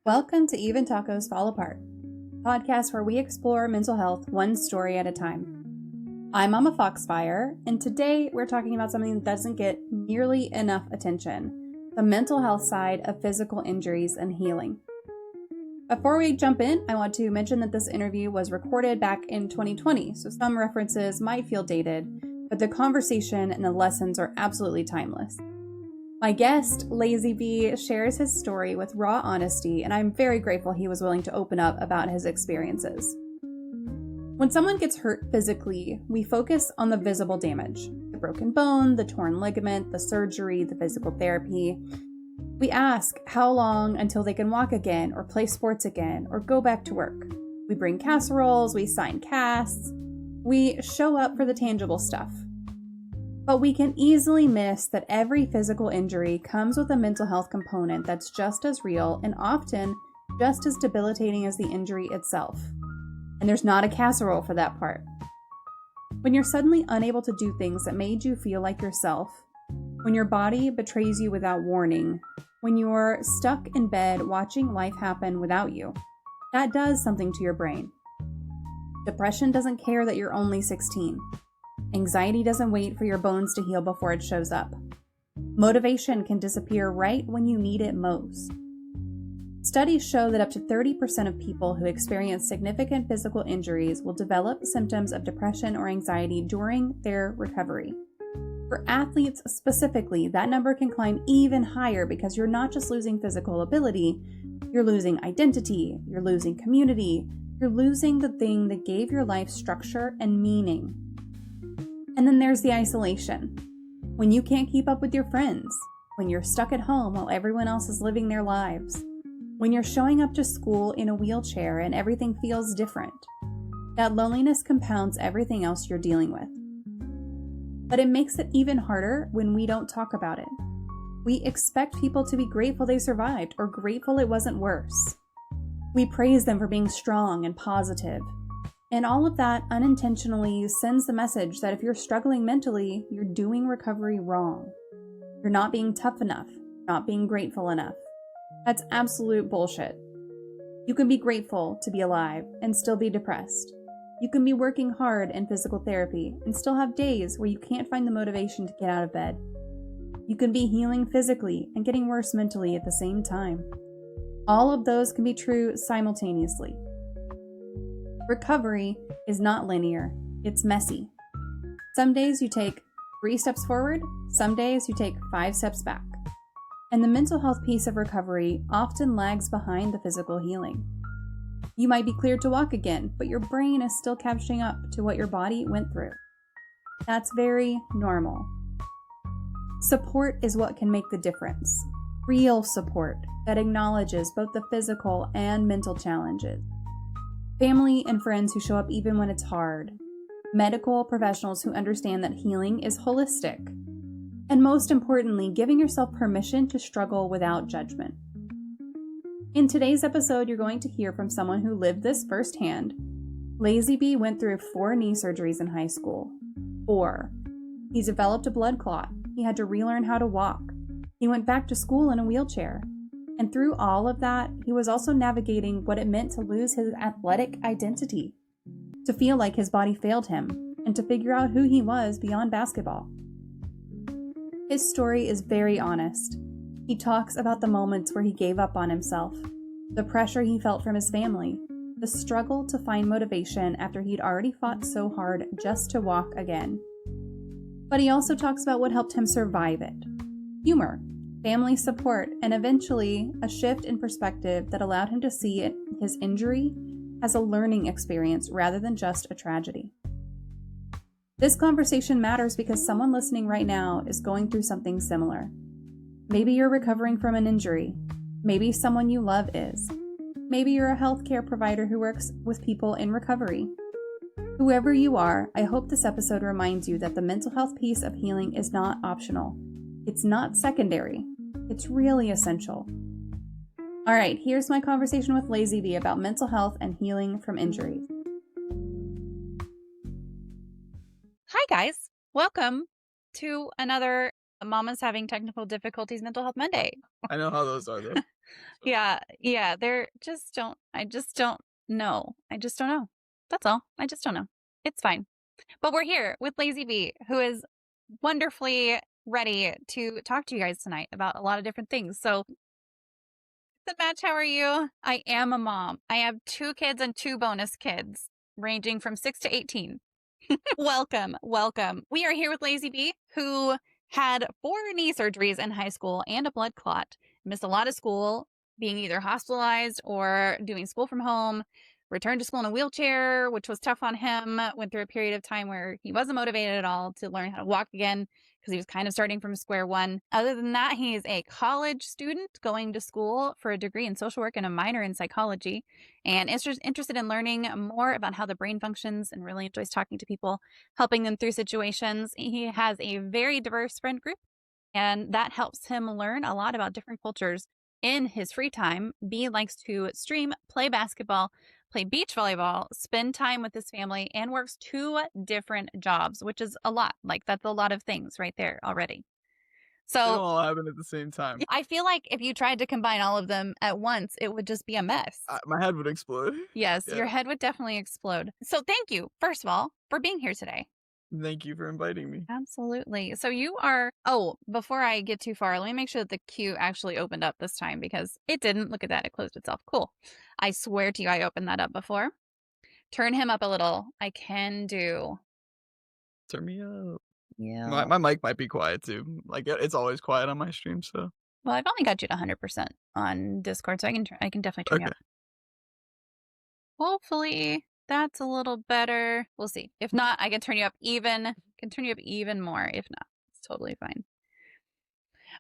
Welcome to Even Tacos Fall Apart, a podcast where we explore mental health one story at a time. I'm MommaFoxFire, and today we're talking about something that doesn't get nearly enough attention, the mental health side of physical injuries and healing. Before we jump in, I want to mention that this interview was recorded back in 2020, so some references might feel dated, but the conversation and the lessons are absolutely timeless. My guest, LazzzyBee, shares his story with raw honesty, and I'm very grateful he was willing to open up about his experiences. When someone gets hurt physically, we focus on the visible damage, the broken bone, the torn ligament, the surgery, the physical therapy. We ask how long until they can walk again, or play sports again, or go back to work. We bring casseroles, we sign casts, we show up for the tangible stuff. But we can easily miss that every physical injury comes with a mental health component that's just as real and often just as debilitating as the injury itself. And there's not a casserole for that part. When you're suddenly unable to do things that made you feel like yourself, when your body betrays you without warning, when you're stuck in bed watching life happen without you, that does something to your brain. Depression doesn't care that you're only 16. Anxiety doesn't wait for your bones to heal before it shows up. Motivation can disappear right when you need it most. Studies show that up to 30% of people who experience significant physical injuries will develop symptoms of depression or anxiety during their recovery. For athletes specifically, that number can climb even higher because you're not just losing physical ability, you're losing identity, you're losing community, you're losing the thing that gave your life structure and meaning. And then there's the isolation. When you can't keep up with your friends, when you're stuck at home while everyone else is living their lives, when you're showing up to school in a wheelchair and everything feels different, that loneliness compounds everything else you're dealing with. But it makes it even harder when we don't talk about it. We expect people to be grateful they survived or grateful it wasn't worse. We praise them for being strong and positive. And all of that unintentionally sends the message that if you're struggling mentally, you're doing recovery wrong. You're not being tough enough, not being grateful enough. That's absolute bullshit. You can be grateful to be alive and still be depressed. You can be working hard in physical therapy and still have days where you can't find the motivation to get out of bed. You can be healing physically and getting worse mentally at the same time. All of those can be true simultaneously. Recovery is not linear, it's messy. Some days you take 3 steps forward, some days you take 5 steps back. And the mental health piece of recovery often lags behind the physical healing. You might be cleared to walk again, but your brain is still catching up to what your body went through. That's very normal. Support is what can make the difference. Real support that acknowledges both the physical and mental challenges. Family and friends who show up even when it's hard. Medical professionals who understand that healing is holistic. And most importantly, giving yourself permission to struggle without judgment. In today's episode, you're going to hear from someone who lived this firsthand. LazzzyBee went through 4 knee surgeries in high school. 4. He developed a blood clot. He had to relearn how to walk. He went back to school in a wheelchair. And through all of that, he was also navigating what it meant to lose his athletic identity, to feel like his body failed him, and to figure out who he was beyond basketball. His story is very honest. He talks about the moments where he gave up on himself, the pressure he felt from his family, the struggle to find motivation after he'd already fought so hard just to walk again. But he also talks about what helped him survive it. Humor, family support, and eventually a shift in perspective that allowed him to see his injury as a learning experience rather than just a tragedy. This conversation matters because someone listening right now is going through something similar. Maybe you're recovering from an injury. Maybe someone you love is. Maybe you're a healthcare provider who works with people in recovery. Whoever you are, I hope this episode reminds you that the mental health piece of healing is not optional. It's not secondary. It's really essential. All right, here's my conversation with LazzzyBee about mental health and healing from injuries. Hi, guys. Welcome to another Mama's Having Technical Difficulties Mental Health Monday. I know how those are, though. So, Yeah, they're just don't I just don't know. I just don't know. That's all. I just don't know. It's fine. But we're here with LazzzyBee, who is wonderfully ready to talk to you guys tonight about a lot of different things. So, Match, how are you? I am a mom. I have 2 kids and 2 bonus kids, ranging from 6 to 18. Welcome, welcome. We are here with LazzzyBee, who had 4 knee surgeries in high school and a blood clot, missed a lot of school, being either hospitalized or doing school from home, returned to school in a wheelchair, which was tough on him, went through a period of time where he wasn't motivated at all to learn how to walk again because he was kind of starting from square one. Other than that, he is a college student going to school for a degree in social work and a minor in psychology, and is interested in learning more about how the brain functions and really enjoys talking to people, helping them through situations. He has a very diverse friend group, and that helps him learn a lot about different cultures in his free time. B likes to stream, play basketball, play beach volleyball, spend time with his family, and works 2 different jobs, which is a lot. Like, that's a lot of things right there already. they don't So all happen at the same time. I feel like if you tried to combine all of them at once, it would just be a mess. My head would explode. Yes, your Yeah. head would definitely explode. So thank you, first of all, for being here today. Thank you for inviting me. Absolutely. So you are, oh, before I get too far, let me make sure that the queue actually opened up this time because it didn't. Look at that. It closed itself. Cool. I swear to you, I opened that up before. Turn him up a little. I can do. Turn me up. My Yeah. my mic might be quiet too. Like it's always quiet on my stream, so Well, I've only got you to 100% on Discord, so I can definitely turn you okay. up. Hopefully that's a little better. We'll see. If not, I can turn you up even more. If not, it's totally fine.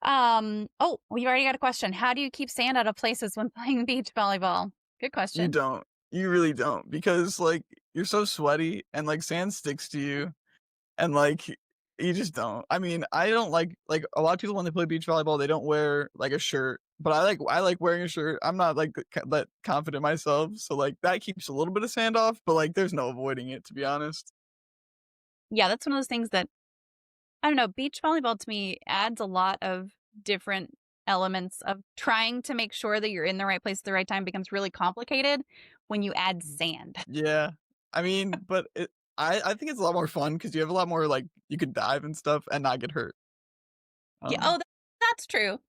Oh, we already got a question. How do you keep sand out of places when playing beach volleyball? Good You question. don't. You really don't because like you're so sweaty and like sand sticks to you and like you just don't. I mean, I don't like a lot of people when they play beach volleyball, they don't wear like a shirt, but I like wearing a shirt. I'm not like that confident myself, so like that keeps a little bit of sand off, but like there's no avoiding it to be honest. Yeah, that's one of those things that I don't know. Beach volleyball to me adds a lot of different elements of trying to make sure that you're in the right place at the right time becomes really complicated when you add sand. Yeah. I mean, but I think it's a lot more fun because you have a lot more like you can dive and stuff and not get hurt. Yeah. Oh, Um, that's true. so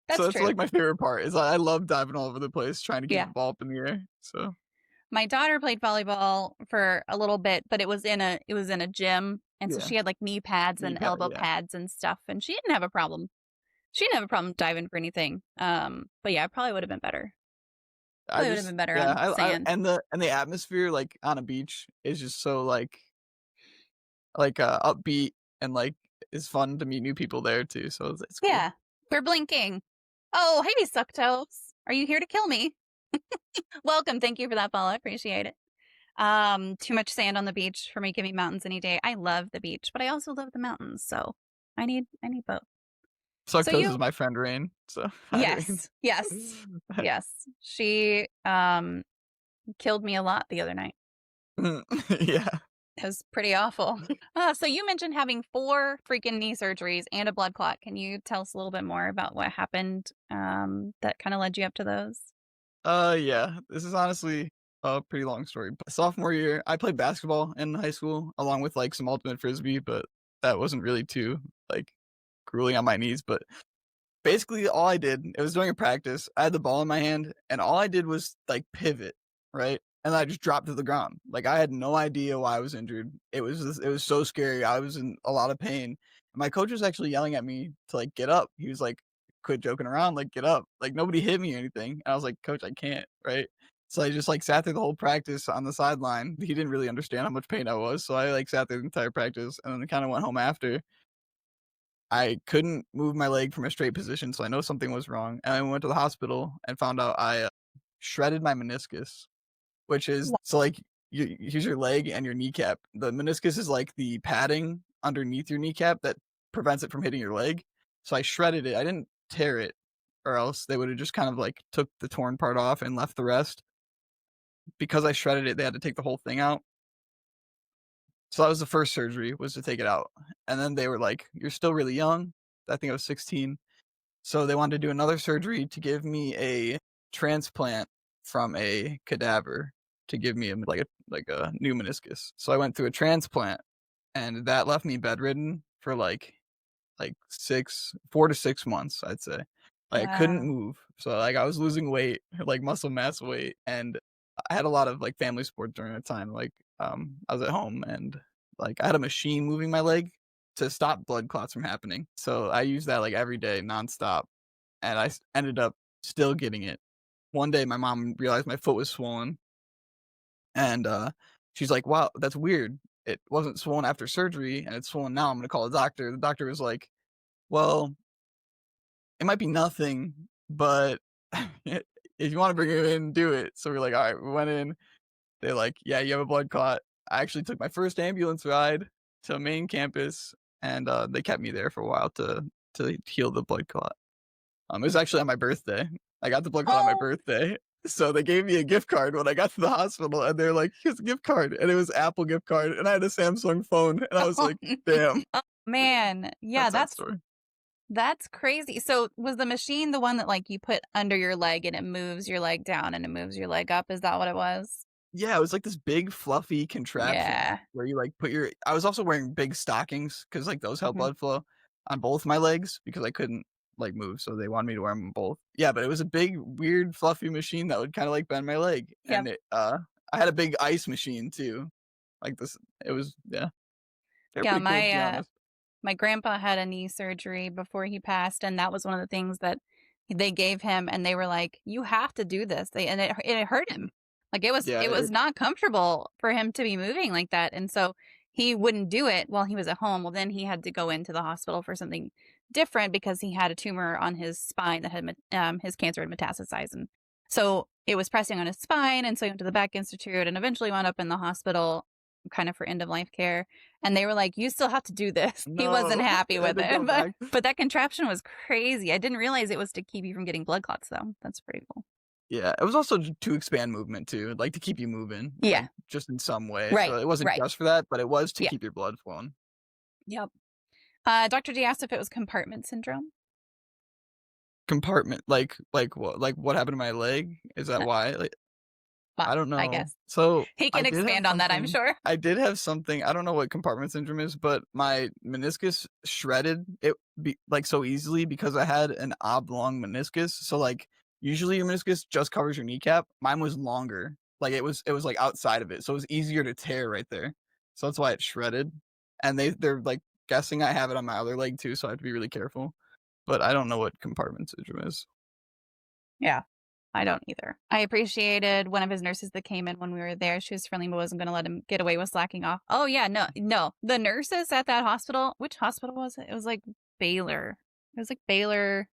That's that's true. like my favorite part is I love diving all over the place trying to keep Yeah. the ball up in the air. So My daughter played volleyball for a little bit, but it was in a gym, and so yeah, she had like knee pads knee and pad, elbow yeah. pads and stuff, and she didn't have a problem. She didn't have a problem diving for anything. But yeah, it probably would have been better. I Probably would have just been better yeah, on I sand. and the atmosphere like on a beach is just so upbeat and like it's fun to meet new people there too. So it's cool. Yeah, we're blinking. Oh, hey, Sucktoes. Are you here to kill me? Welcome. Thank you for that follow. I appreciate it. Too much sand on the beach for me. Give me mountains any day. I love the beach, but I also love the mountains. So I need both. So Suctos is you, my friend Rain. So hi Rain. yes. She killed me a lot the other night. Yeah. It was pretty awful. So you mentioned having 4 freaking knee surgeries and a blood clot. Can you tell us a little bit more about what happened that kind of led you up to those? Yeah. This is honestly a pretty long story. But sophomore year, I played basketball in high school along with like some ultimate frisbee, but that wasn't really too like grueling on my knees. But basically, all I did, it was during a practice. I had the ball in my hand, and all I did was like pivot, right? And I just dropped to the ground. Like I had no idea why I was injured. It was so scary. I was in a lot of pain. And my coach was actually yelling at me to like get up. He was like, "Quit joking around. Like get up. Like nobody hit me or anything." And I was like, "Coach, I can't." Right? So I just like sat through the whole practice on the sideline. He didn't really understand how much pain I was, so I like sat through the entire practice, and then kind of went home after. I couldn't move my leg from a straight position, so I know something was wrong, and I went to the hospital and found out I, shredded my meniscus, which is Wha- so, like, you here's your leg and your kneecap. The meniscus is, like, the padding underneath your kneecap that prevents it from hitting your leg, so I shredded it. I didn't tear it, or else they would've just kind of, like, took the torn part off and left the rest. Because I shredded it, they had to take the whole thing out. So that was the first surgery, was to take it out, and then they were like, "You're still really young." I think I was 16. So they wanted to do another surgery to give me a transplant from a cadaver to give me a new meniscus. So I went through a transplant, and that left me bedridden for like 4 to 6 months, I'd say. I couldn't Wow. move. So, like, I was losing weight, like muscle mass weight, and I had a lot of, like, family support during that time. Like, I was at home and, like, I had a machine moving my leg to stop blood clots from happening. So I used that, like, every day nonstop, and ended up still getting it. One day, my mom realized my foot was swollen, and, she's like, "Wow, that's weird. It wasn't swollen after surgery, and it's swollen now. I'm gonna call a doctor." The doctor was like, "Well, it might be nothing, but if you wanna bring it in, do it." So we're like, "Alright." We went in. They're like, "Yeah, you have a blood clot." I actually took my first ambulance ride to main campus, and, they kept me there for a while to heal the blood clot. It was actually on my birthday. I got the blood clot on my Oh, birthday, so they gave me a gift card when I got to the hospital, and they're like, "Here's a gift card," and it was Apple gift card, and I had a Samsung phone, and I was like, "Damn." oh man. Yeah, That's that that's story. that's crazy. So was the machine the one that like you put under your leg and it moves your leg down and it moves your leg up? Is that what it was? Yeah, it was like this big fluffy contraption Yeah. where you, like, put your I was also wearing big stockings because like, those help Mhm. blood flow on both my legs because I couldn't, like, move, so they wanted me to wear them both. Yeah, but it was a big, weird, fluffy machine that would kinda, like, bend my leg, Yep. and I had a big ice machine too. Like, this it was yeah, they're Yeah, pretty cool, to be honest. my grandpa had a knee surgery before he passed, and that was one of the things that they gave him, and they were like, "You have to do this." And it hurt him. Like Yeah, it was not comfortable for him to be moving like that, and so he wouldn't do it while he was at home. Well, then he had to go into the hospital for something different because he had a tumor on his spine that had his cancer had metastasized, and so it was pressing on his spine, and so he went to the back institute, and eventually wound up in the hospital, kind of for end of life care. And they were like, "You still have to do this." He wasn't no, happy I had with to go it, back. but that contraption was crazy. I didn't realize it was to keep you from getting blood clots, though. That's pretty cool. Yeah, it was also to expand movement too, like, to keep you moving, Yeah. like, just in some way, Right. so it wasn't Right. just for that, but it was to Yeah. keep your blood flowing. Yep. Dr. D asked if it was compartment syndrome. Compartment, like what happened to my leg? Is that Uh, why? Like, well, I don't I know. guess So, he can expand on that, I'm sure. I did have something, I don't know what compartment syndrome is, but my meniscus shredded like, so easily because I had an oblong meniscus, so, like, usually your meniscus just covers your kneecap, mine was longer, like, it was, like, outside of it, so it was easier to tear right there, so that's why it shredded, and they're, like, guessing I have it on my other leg too, so I have to be really careful, but I don't know what compartment syndrome is. Yeah. I don't either. I appreciated one of his nurses that came in when we were there. She was friendly, but wasn't going to let him get away with slacking off. Oh, yeah. No, no. The nurses at that hospital, which hospital was it? It was like Baylor. It was like Baylor.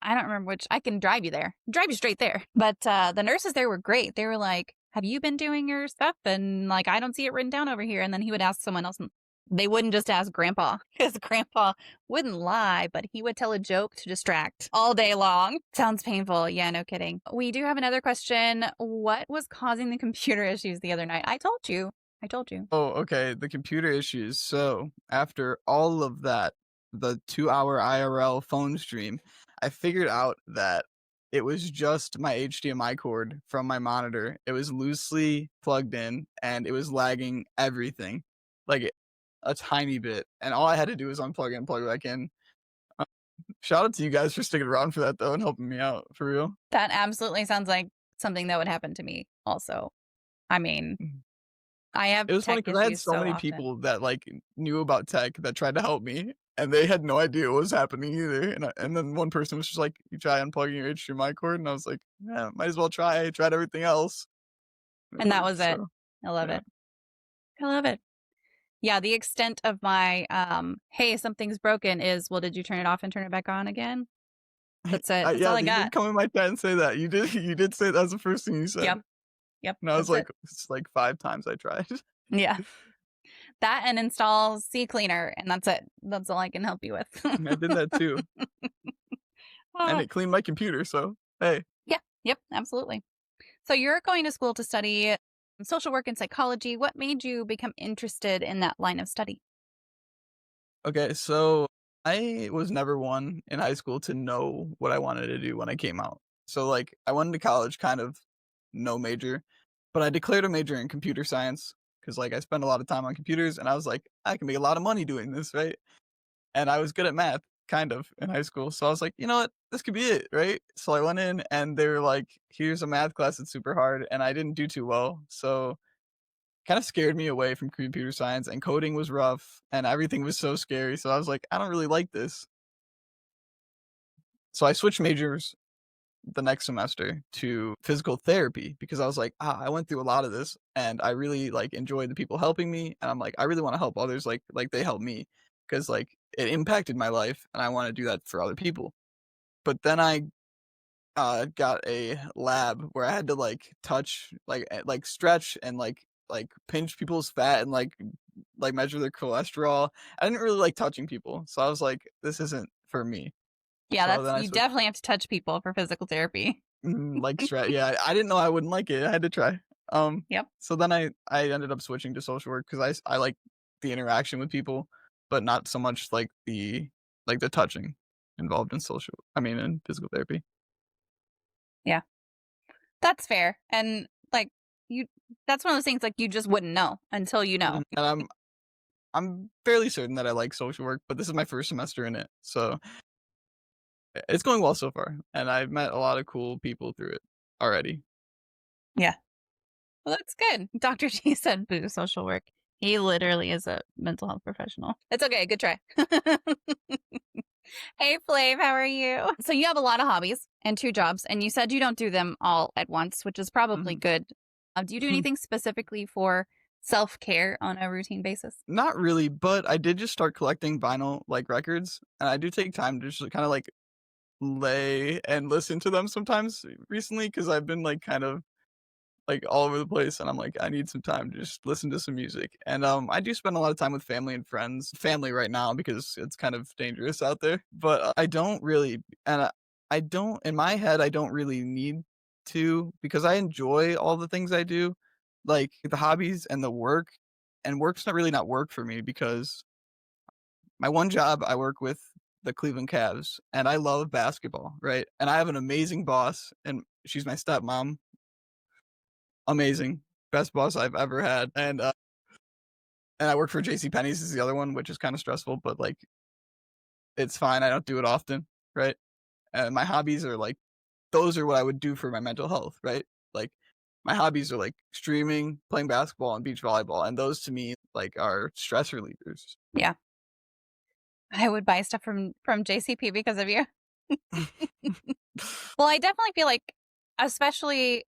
I don't remember which. I can drive you there, drive you straight there. But the nurses there were great. They were like, "Have you been doing your stuff?" And like, "I don't see it written down over here." And then he would ask someone else, and they wouldn't just ask Grandpa because Grandpa wouldn't lie, but he would tell a joke to distract all day long. Sounds painful. Yeah, no kidding. We do have another question. What was causing the computer issues the other night? I told you. I told you. Oh, okay, the computer issues. So, after all of that, the 2-hour IRL phone stream, I figured out that it was just my HDMI cord from my monitor. It was loosely plugged in, and it was lagging everything, like, a tiny bit, and all I had to do was unplug it and plug it back in. Uh, Shout out to you guys for sticking around for that, though, and helping me out, for real. That absolutely sounds like something that would happen to me also. I mean, I have It was funny tech because I had issues so so many often. people that, like, knew about tech that tried to help me, and they had no idea what was happening either, and then one person was just like, "You try unplugging your HDMI cord?" And I was like, "Yeah, might as well try, I tried everything else." It And that worked, was it. so, I love yeah. it. I love it. Yeah, the extent of my, "Hey, something's broken," is, "Well, did you turn it off and turn it back on again?" That's it. That's all Yeah, I you did got. come in my chat and say that. You did you did say that's the first thing you said, Yep. Yep. and I was That's it. like, "It's like 5 times I tried." Yeah. That and install CCleaner, and that's it. That's all I can help you with. I did that too, and Oh, it cleaned my computer, so, hey. yeah. Yep. Absolutely. So you're going to school to study social work and psychology. What made you become interested in that line of study? Okay, so I was never one in high school to know what I wanted to do when I came out. So, like, I went into college kind of no major, but I declared a major in computer science because, like, I spent a lot of time on computers, and I was like, "I can make a lot of money doing this," right? And I was good at math, kind of, in high school, so I was like, "You know what? This could be it," right? So I went in, and they were like, "Here's a math class that's super hard," and I didn't do too well, so kind of scared me away from computer science, and coding was rough, and everything was so scary, so I was like, "I don't really like this." So I switched majors the next semester to physical therapy because I was like, I went through a lot of this and I really like enjoy the people helping me. And I'm like, I really want to help others like they help me because like it impacted my life and I want to do that for other people. But then I got a lab where I had to like touch, like stretch and like pinch people's fat and like measure their cholesterol. I didn't really like touching people, so I was like, this isn't for me. Yeah, So that's then I you switched. definitely have to touch people for physical therapy. Like yeah, I didn't know I wouldn't like it, I had to try. Yep. So then I ended up switching to social work 'cause I like the interaction with people, but not so much like the touching involved in in physical therapy. Yeah. That's fair. And like you that's one of those things like you just wouldn't know until you know. And I'm fairly certain that I like social work, but this is my first semester in it, so it's going well so far, and I've met a lot of cool people through it already. Yeah. Well, that's good. Dr. G said boo social work. He literally is a mental health professional. It's okay. Good try. Hey, Flav, how are you? So you have a lot of hobbies and 2 jobs, and you said you don't do them all at once, which is probably Mhm. good. Do you do anything specifically for self-care on a routine basis? Not really, but I did just start collecting vinyl, like, records, and I do take time to just kinda, like, lay and listen to them sometimes recently because 'cause I've been, like, kind of, like, all over the place, and I'm like, "I need some time to just listen to some music," and, I do spend a lot of time with family and friends. Family right now because it's kind of dangerous out there, but, I don't really and I don't in my head, I don't really need to because I enjoy all the things I do, like, the hobbies and the work, and work's not work for me because my one job, I work with the Cleveland Cavs, and I love basketball, right? And I have an amazing boss, and she's my stepmom. Amazing. Best boss I've ever had, and I work for JCPenney's is the other one, which is kinda stressful, but, like, it's fine, I don't do it often, right? And my hobbies are, like those are what I would do for my mental health, right? Like, my hobbies are, like, streaming, playing basketball, and beach volleyball, and those to me, like, are stress relievers. Yeah. I would buy stuff from JCP because of you. Well, I definitely feel like especially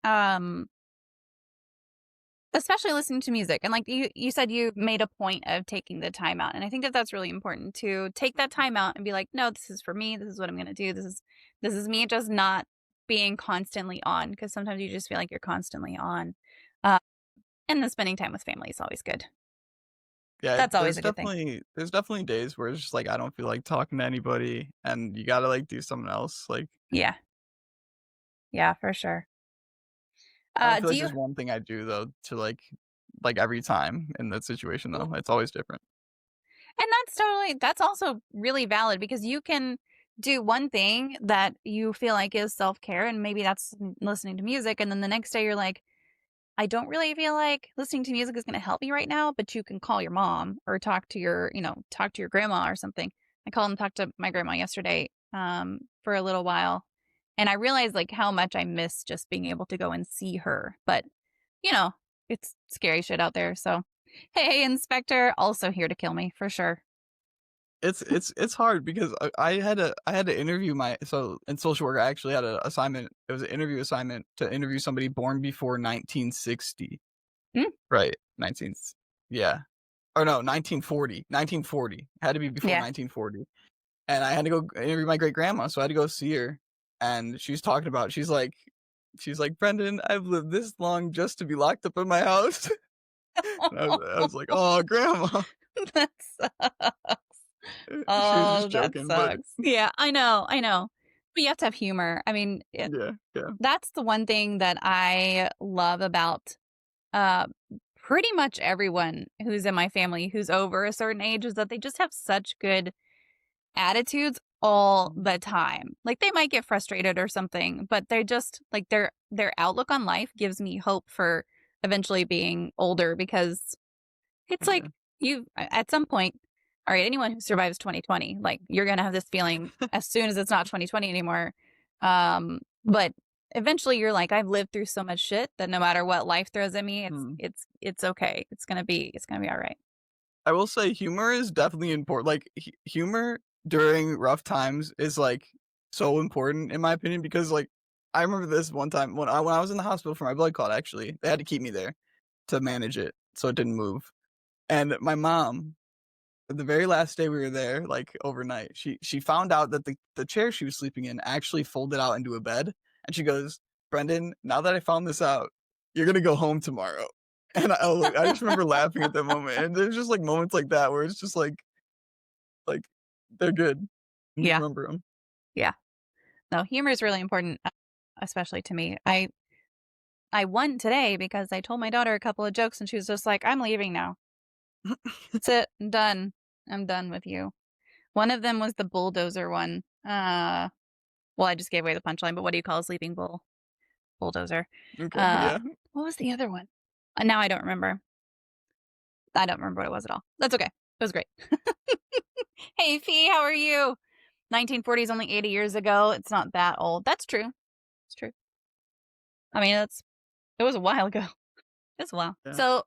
especially listening to music and like you said you made a point of taking the time out and I think that that's really important to take that time out and be like, no, this is for me, this is what I'm going to do, this is me just not being constantly on because sometimes you just feel like you're constantly on. uh, and then spending time with family is always good. Yeah, That's always a good thing. there's definitely days where it's just, like, I don't feel like talking to anybody, and you gotta, like, do something else, like, Yeah, yeah, for sure. I don't feel Do like you there's one thing I do, though, to, like, every time in that situation, though, it's always different. And that's also really valid because you can do one thing that you feel like is self-care and maybe that's listening to music and then the next day you're like, I don't really feel like listening to music is going to help me right now, but you can call your mom or talk to talk to your grandma or something. I called and talked to my grandma yesterday for a little while and I realized like how much I miss just being able to go and see her. But, you know, it's scary shit out there. So, hey, Inspector, also here to kill me for sure. It's hard because I had to interview so in social work, I actually had an assignment. It was an interview assignment to interview somebody born before 1960. Hmm? Right, 19 yeah. Or no, 1940, 1940. Had to be before Yeah. 1940. And I had to go interview my great grandma, so I had to go see her, and she's talking about she's like, "Brendan, I've lived this long just to be locked up in my house." And I was like, "Oh, grandma." That sucks. She was Oh, just that joking, but sucks. Yeah, I know, I know. But you have to have humor. I mean, yeah, yeah. that's the one thing that I love about uh, pretty much everyone who's in my family who's over a certain age is that they just have such good attitudes all the time. Like they might get frustrated or something, but they're just like their outlook on life gives me hope for eventually being older, because it's like you at some point, all right, anyone who survives 2020, like you're going to have this feeling as soon as it's not 2020 anymore. But eventually you're like, I've lived through so much shit that no matter what life throws at me, it's okay. It's going to be all right. I will say humor is definitely important. Like humor during rough times is like so important in my opinion, because like I remember this one time when I was in the hospital for my blood clot. Actually, they had to keep me there to manage it so it didn't move. And my mom, the very last day we were there, like overnight, she found out that the chair she was sleeping in actually folded out into a bed, and she goes, "Brendan, now that I found this out, you're gonna go home tomorrow." And I just remember laughing at that moment. And there's just like moments like that where it's just like they're good. You Yeah. remember them. Yeah. No, humor is really important, especially to me. I won today because I told my daughter a couple of jokes and she was just like, I'm leaving now. That's it. I'm done. I'm done with you. One of them was the bulldozer one. Well, I just gave away the punchline, but what do you call a sleeping bulldozer? Okay, yeah. What was the other one? Now I don't remember. I don't remember what it was at all. That's okay. It was great. Hey, Fee, how are you? 1940 is only 80 years ago. It's not that old. That's true. It's true. I mean, it was a while ago. It's a while. Yeah. So,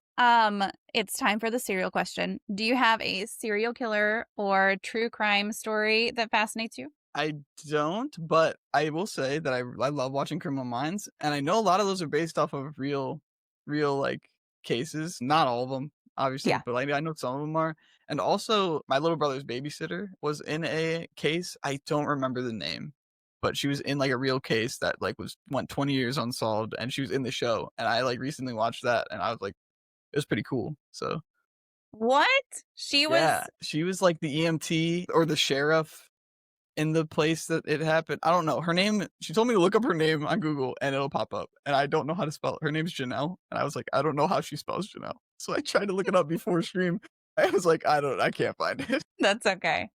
it's time for the serial question. Do you have a serial killer or true crime story that fascinates you? I don't, but I will say that I love watching Criminal Minds, and I know a lot of those are based off of real like cases. Not all of them, obviously, Yeah. but like I know some of them are. And also, my little brother's babysitter was in a case. I don't remember the name, but she was in like a real case that like went 20 years unsolved, and she was in the show. And I like recently watched that, and I was like, it was pretty cool. So What? She was. she was like the EMT or the sheriff in the place that it happened. I don't know her name. She told me to look up her name on Google and it'll pop up, and I don't know how to spell it. Her name's Janelle, and I was like, I don't know how she spells Janelle, so I tried to look it up before stream. I was like, I can't find it. That's okay.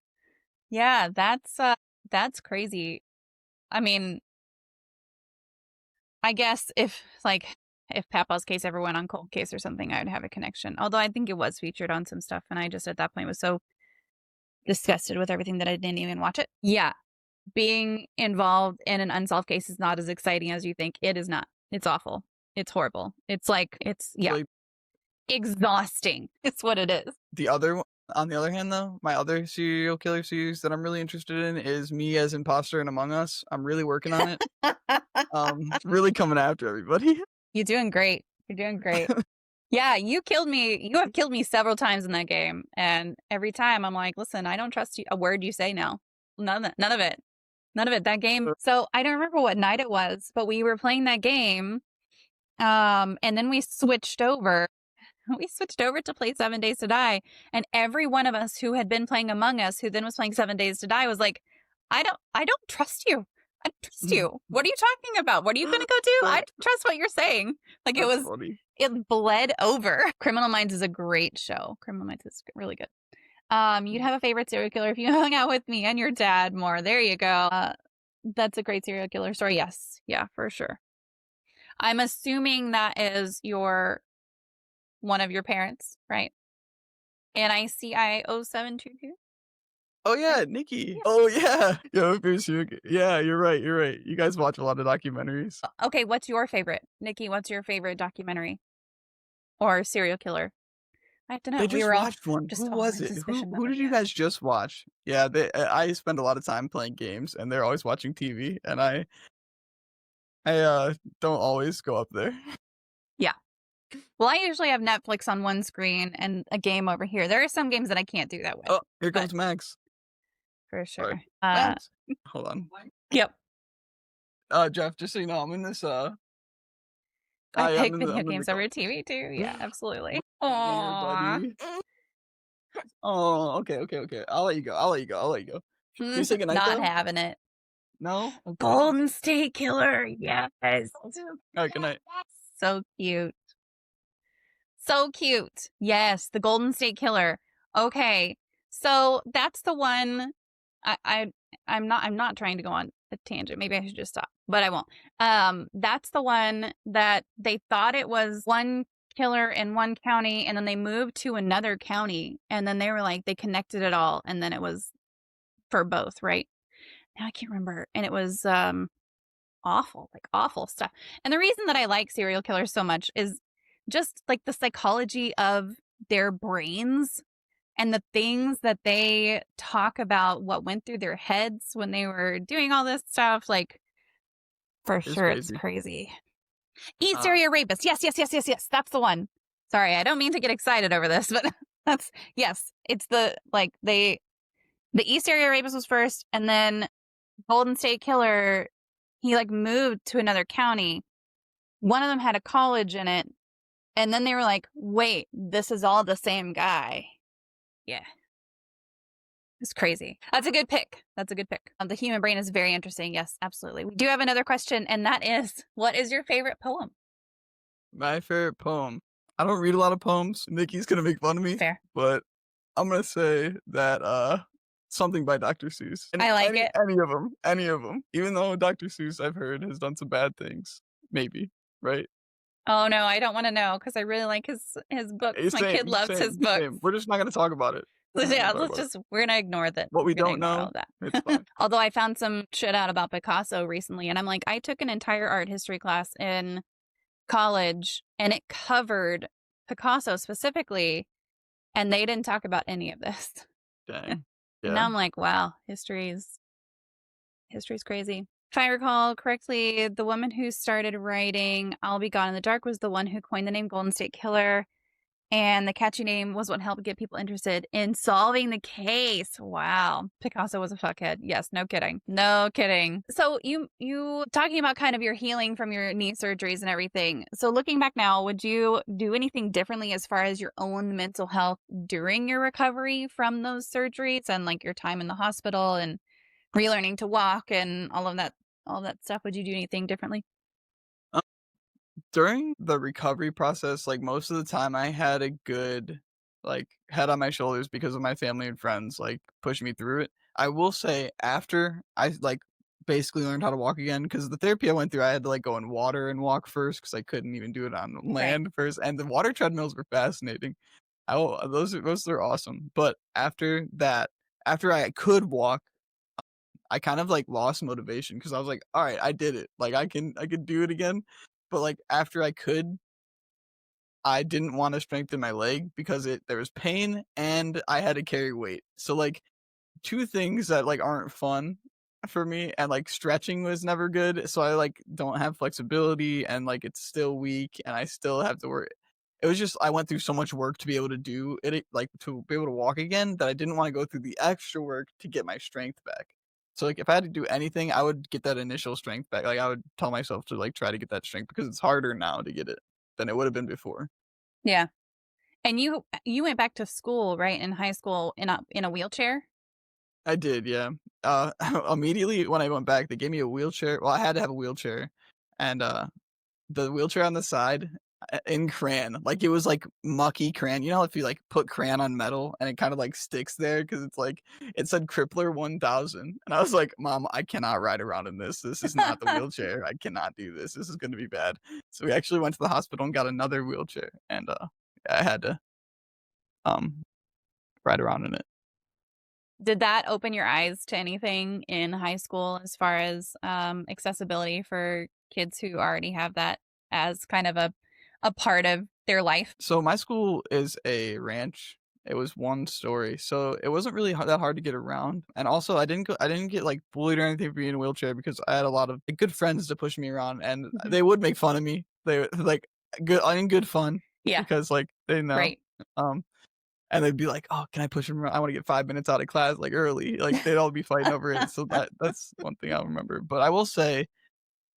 Yeah, that's crazy. I mean, I guess if Papa's case ever went on Cold Case or something, I would have a connection. Although I think it was featured on some stuff, and I just at that point was so disgusted with everything that I didn't even watch it. Yeah, being involved in an unsolved case is not as exciting as you think. It is not. It's awful. It's horrible. It's Like, exhausting. It's what it is. On the other hand, though, my other serial killer series that I'm really interested in is Me as Imposter and Among Us. I'm really working on it. Really coming after everybody. You're doing great. You're doing great. Yeah, you killed me. You have killed me several times in that game, and every time I'm like, listen, I don't trust you. A word you say now. None of it. That game. So I don't remember what night it was, but we were playing that game. And then we switched over. We switched over to play 7 Days to Die. And every one of us who had been playing Among Us, who then was playing 7 Days to Die, was like, I don't trust you. I don't trust you. What are you talking about? What are you going to go do? I don't trust what you're saying. Like That's it was, funny. It bled over. Criminal Minds is a great show. Criminal Minds is really good. You'd have a favorite serial killer if you hung out with me and your dad more. There you go. That's a great serial killer story. Yes. Yeah, for sure. I'm assuming that is one of your parents, right? NICI 0722? Oh yeah, Nikki. Yeah. Oh yeah. Yeah, you're right. You guys watch a lot of documentaries. Okay, what's your favorite? Nikki, what's your favorite documentary? Or serial killer? I have to know. They just watched one. Who was it? Who did you guys just watch? Yeah, I spend a lot of time playing games, and they're always watching TV, and I don't always go up there. Yeah. Well, I usually have Netflix on one screen and a game over here. There are some games that I can't do that with. Oh, here comes Max. For sure. Max. Hold on. Yep. Jeff, just so you know, I'm in this I pick video games over TV too. Yeah, absolutely. Aww. Oh, okay. I'll let you go. Can you say goodnight, Not though? having it. No? Okay. Golden State Killer. Yes. All right, good night. So cute. So cute. Yes, the Golden State Killer. Okay. So that's the one I'm not trying to go on a tangent. Maybe I should just stop, but I won't. That's the one that they thought it was one killer in one county, and then they moved to another county, and then they were like, they connected it all, and then it was for both, right? Now I can't remember. And it was awful, like awful stuff. And the reason that I like serial killers so much is just like the psychology of their brains and the things that they talk about, what went through their heads when they were doing all this stuff. Like, for sure, it's crazy. East area rapist. Yes. That's the one. Sorry, I don't mean to get excited over this, but that's, yes, it's the East area rapist was first, and then Golden State Killer, he like moved to another county. One of them had a college in it, and then they were like, wait, this is all the same guy. Yeah. It's crazy. That's a good pick. The human brain is very interesting. Yes, absolutely. We do have another question, and that is, what is your favorite poem? My favorite poem. I don't read a lot of poems. Nikki's gonna make fun of me. Fair. But I'm gonna say that something by Dr. Seuss. I like it. Any of them. Even though Dr. Seuss, I've heard, has done some bad things. Maybe, right? Oh no, I don't want to know because I really like his books. My kid loves his books. We're just not gonna talk about it. Yeah, we're gonna ignore that. What we don't know. It's fine. Although I found some shit out about Picasso recently, and I'm like, I took an entire art history class in college, and it covered Picasso specifically, and they didn't talk about any of this. Dang. Yeah. Now I'm like, wow, history's crazy. If I recall correctly, the woman who started writing I'll Be Gone in the Dark was the one who coined the name Golden State Killer. And the catchy name was what helped get people interested in solving the case. Wow. Picasso was a fuckhead. Yes, no kidding. No kidding. So you talking about kind of your healing from your knee surgeries and everything. So looking back now, would you do anything differently as far as your own mental health during your recovery from those surgeries and like your time in the hospital and relearning to walk and all of that stuff? Would you do anything differently? During the recovery process, like most of the time I had a good like head on my shoulders because of my family and friends like pushing me through it. I will say after I like basically learned how to walk again, because the therapy I went through, I had to like go in water and walk first because I couldn't even do it on land first. And the water treadmills were fascinating. Those are awesome. But after that, after I could walk, I kind of like lost motivation because I was like, all right, I did it. Like I can do it again. But like after I could, I didn't want to strengthen my leg because there was pain and I had to carry weight. So like two things that like aren't fun for me, and like stretching was never good. So I like don't have flexibility and like it's still weak and I still have to work. It was just I went through so much work to be able to do it, like to be able to walk again, that I didn't want to go through the extra work to get my strength back. So like if I had to do anything, I would get that initial strength back. Like I would tell myself to like try to get that strength because it's harder now to get it than it would have been before. Yeah. And you went back to school, right, in high school in a wheelchair? I did, yeah. Immediately when I went back, they gave me a wheelchair. Well, I had to have a wheelchair, and the wheelchair on the side in crayon, like it was like mucky crayon. You know, if you like put crayon on metal and it kind of like sticks there because it's like it said Crippler 1000, and I was like, Mom, I cannot ride around in this. This is not the wheelchair. I cannot do this. This is going to be bad. So we actually went to the hospital and got another wheelchair, and I had to ride around in it. Did that open your eyes to anything in high school as far as accessibility for kids who already have that as kind of a part of their life? So my school is a ranch. It was one story, so it wasn't really that hard to get around. And also, I didn't get like bullied or anything for being in a wheelchair because I had a lot of like, good friends to push me around, and they would make fun of me. They like good fun, yeah, because like they know, right. And they'd be like, "Oh, can I push him around? I want to get 5 minutes out of class like early." Like they'd all be fighting over it. So that's one thing I'll remember. But I will say,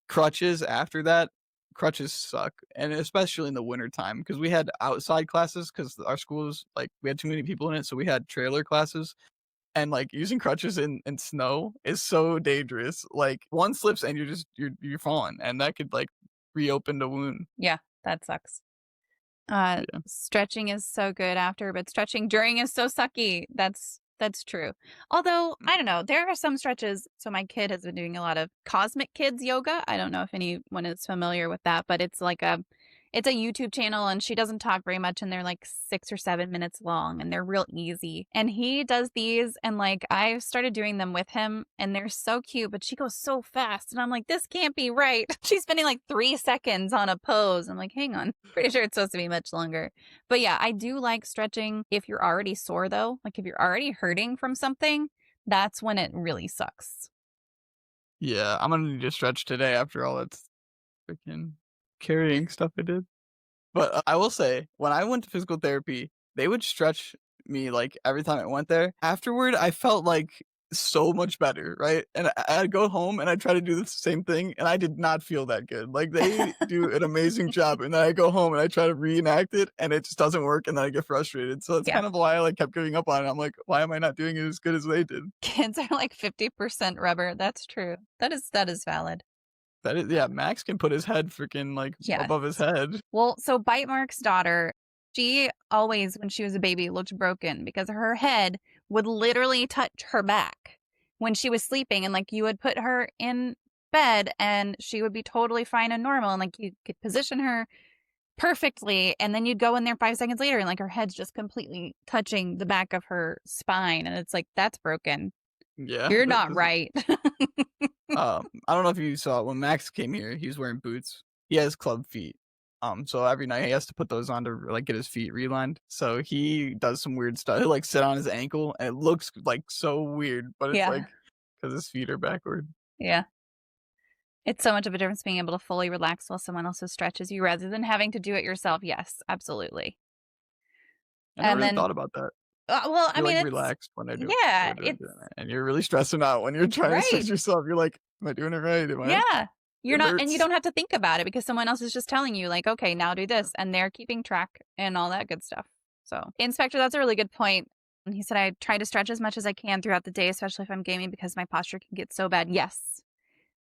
crutches after that. Crutches suck, and especially in the wintertime, because we had outside classes because our school was like we had too many people in it, so we had trailer classes, and like using crutches in snow is so dangerous. Like one slips and you're falling, and that could like reopen the wound. Yeah, that sucks. Stretching is so good after, but stretching during is so sucky. That's That's true. Although, I don't know, there are some stretches. So my kid has been doing a lot of Cosmic Kids yoga. I don't know if anyone is familiar with that, but it's a YouTube channel and she doesn't talk very much and they're like 6 or 7 minutes long and they're real easy. And he does these and like I've started doing them with him and they're so cute, but she goes so fast and I'm like, this can't be right. She's spending like 3 seconds on a pose. I'm like, hang on. Pretty sure it's supposed to be much longer. But yeah, I do like stretching if you're already sore though. Like if you're already hurting from something, that's when it really sucks. Yeah, I'm gonna need to stretch today after all that freaking carrying stuff I did. But I will say, when I went to physical therapy, they would stretch me like every time I went there. Afterward, I felt like so much better, right? And I'd go home and I'd try to do the same thing, and I did not feel that good. Like they do an amazing job, and then I go home and I try to reenact it, and it just doesn't work, and then I get frustrated. So that's Yeah. kind of why I like kept giving up on it. I'm like, why am I not doing it as good as they did? Kids are like 50% rubber. That's true. That is valid. That is, yeah. Max can put his head freaking like above his head. Well, so Bite Mark's daughter, she always, when she was a baby, looked broken because her head would literally touch her back when she was sleeping. And like you would put her in bed and she would be totally fine and normal. And like you could position her perfectly. And then you'd go in there 5 seconds later and like her head's just completely touching the back of her spine. And it's like, that's broken. Yeah. You're not right. I don't know if you saw it when Max came here, he was wearing boots. He has club feet. So every night he has to put those on to like get his feet relined. So he does some weird stuff. He'll like sit on his ankle and it looks like so weird, but it's like because his feet are backward. Yeah. It's so much of a difference being able to fully relax while someone else stretches you rather than having to do it yourself. Yes, absolutely. I never really thought about that. Well, I mean, like relaxed when I do yeah, it. And you're really stressing out when you're trying to stretch yourself. You're like, am I doing it right? Yeah. You're not, and you don't have to think about it because someone else is just telling you like, okay, now do this. And they're keeping track and all that good stuff. So Inspector, that's a really good point. And he said, I try to stretch as much as I can throughout the day, especially if I'm gaming because my posture can get so bad. Yes.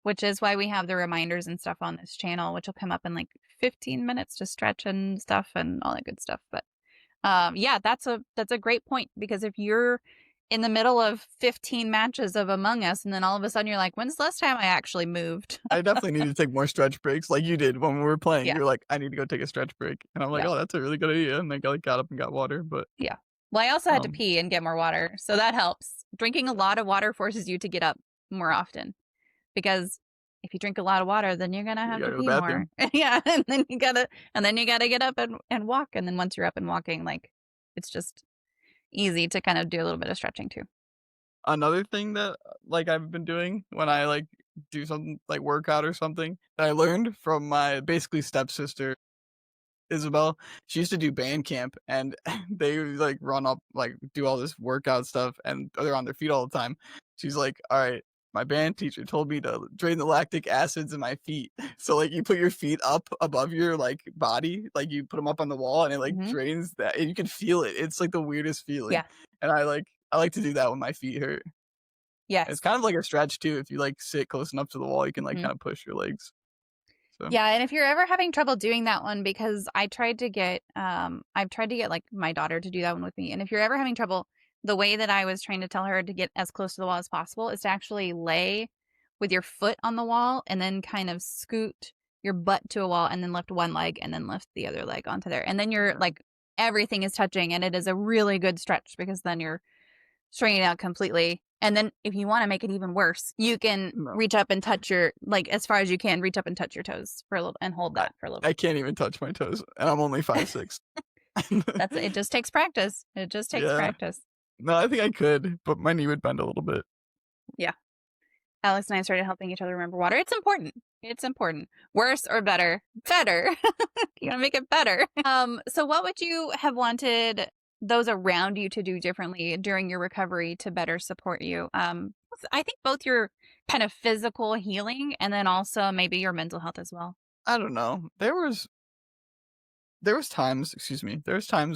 Which is why we have the reminders and stuff on this channel, which will come up in like 15 minutes to stretch and stuff and all that good stuff. But yeah, that's a great point because if you're in the middle of 15 matches of Among Us and then all of a sudden you're like, when's the last time I actually moved? I definitely need to take more stretch breaks like you did when we were playing. You're like, I need to go take a stretch break. And I'm like, oh, that's a really good idea. And I got up and got water. But yeah. Well, I also had to pee and get more water. So that helps. Drinking a lot of water forces you to get up more often because if you drink a lot of water, then you're going to have to pee more. Yeah. And then you got to get up and walk. And then once you're up and walking, like it's just easy to kind of do a little bit of stretching too. Another thing that like I've been doing when I like do something like workout or something that I learned from my basically stepsister, Isabel. She used to do band camp and they like run up, like do all this workout stuff and they're on their feet all the time. She's like, all right, my band teacher told me to drain the lactic acids in my feet. So like you put your feet up above your like body, like you put them up on the wall and it like drains that and you can feel it. It's like the weirdest feeling. Yeah. And I like to do that when my feet hurt. Yes. It's kind of like a stretch too. If you like sit close enough to the wall, you can like kind of push your legs. So. Yeah, and if you're ever having trouble doing that one, because I've tried to get like my daughter to do that one with me. And if you're ever having trouble, the way that I was trying to tell her to get as close to the wall as possible is to actually lay with your foot on the wall and then kind of scoot your butt to a wall and then lift one leg and then lift the other leg onto there. And then you're like, everything is touching and it is a really good stretch because then you're straightening out completely. And then if you want to make it even worse, you can reach up and touch your, like as far as you can, reach up and touch your toes for a little and hold that for a little bit. I can't even touch my toes and I'm only 5'6". It just takes practice. It just takes practice. No, I think I could, but my knee would bend a little bit. Yeah. Alex and I started helping each other remember water. It's important. It's important. Worse or better? Better. You want to make it better. So what would you have wanted those around you to do differently during your recovery to better support you? I think both your kind of physical healing and then also maybe your mental health as well. I don't know. There was times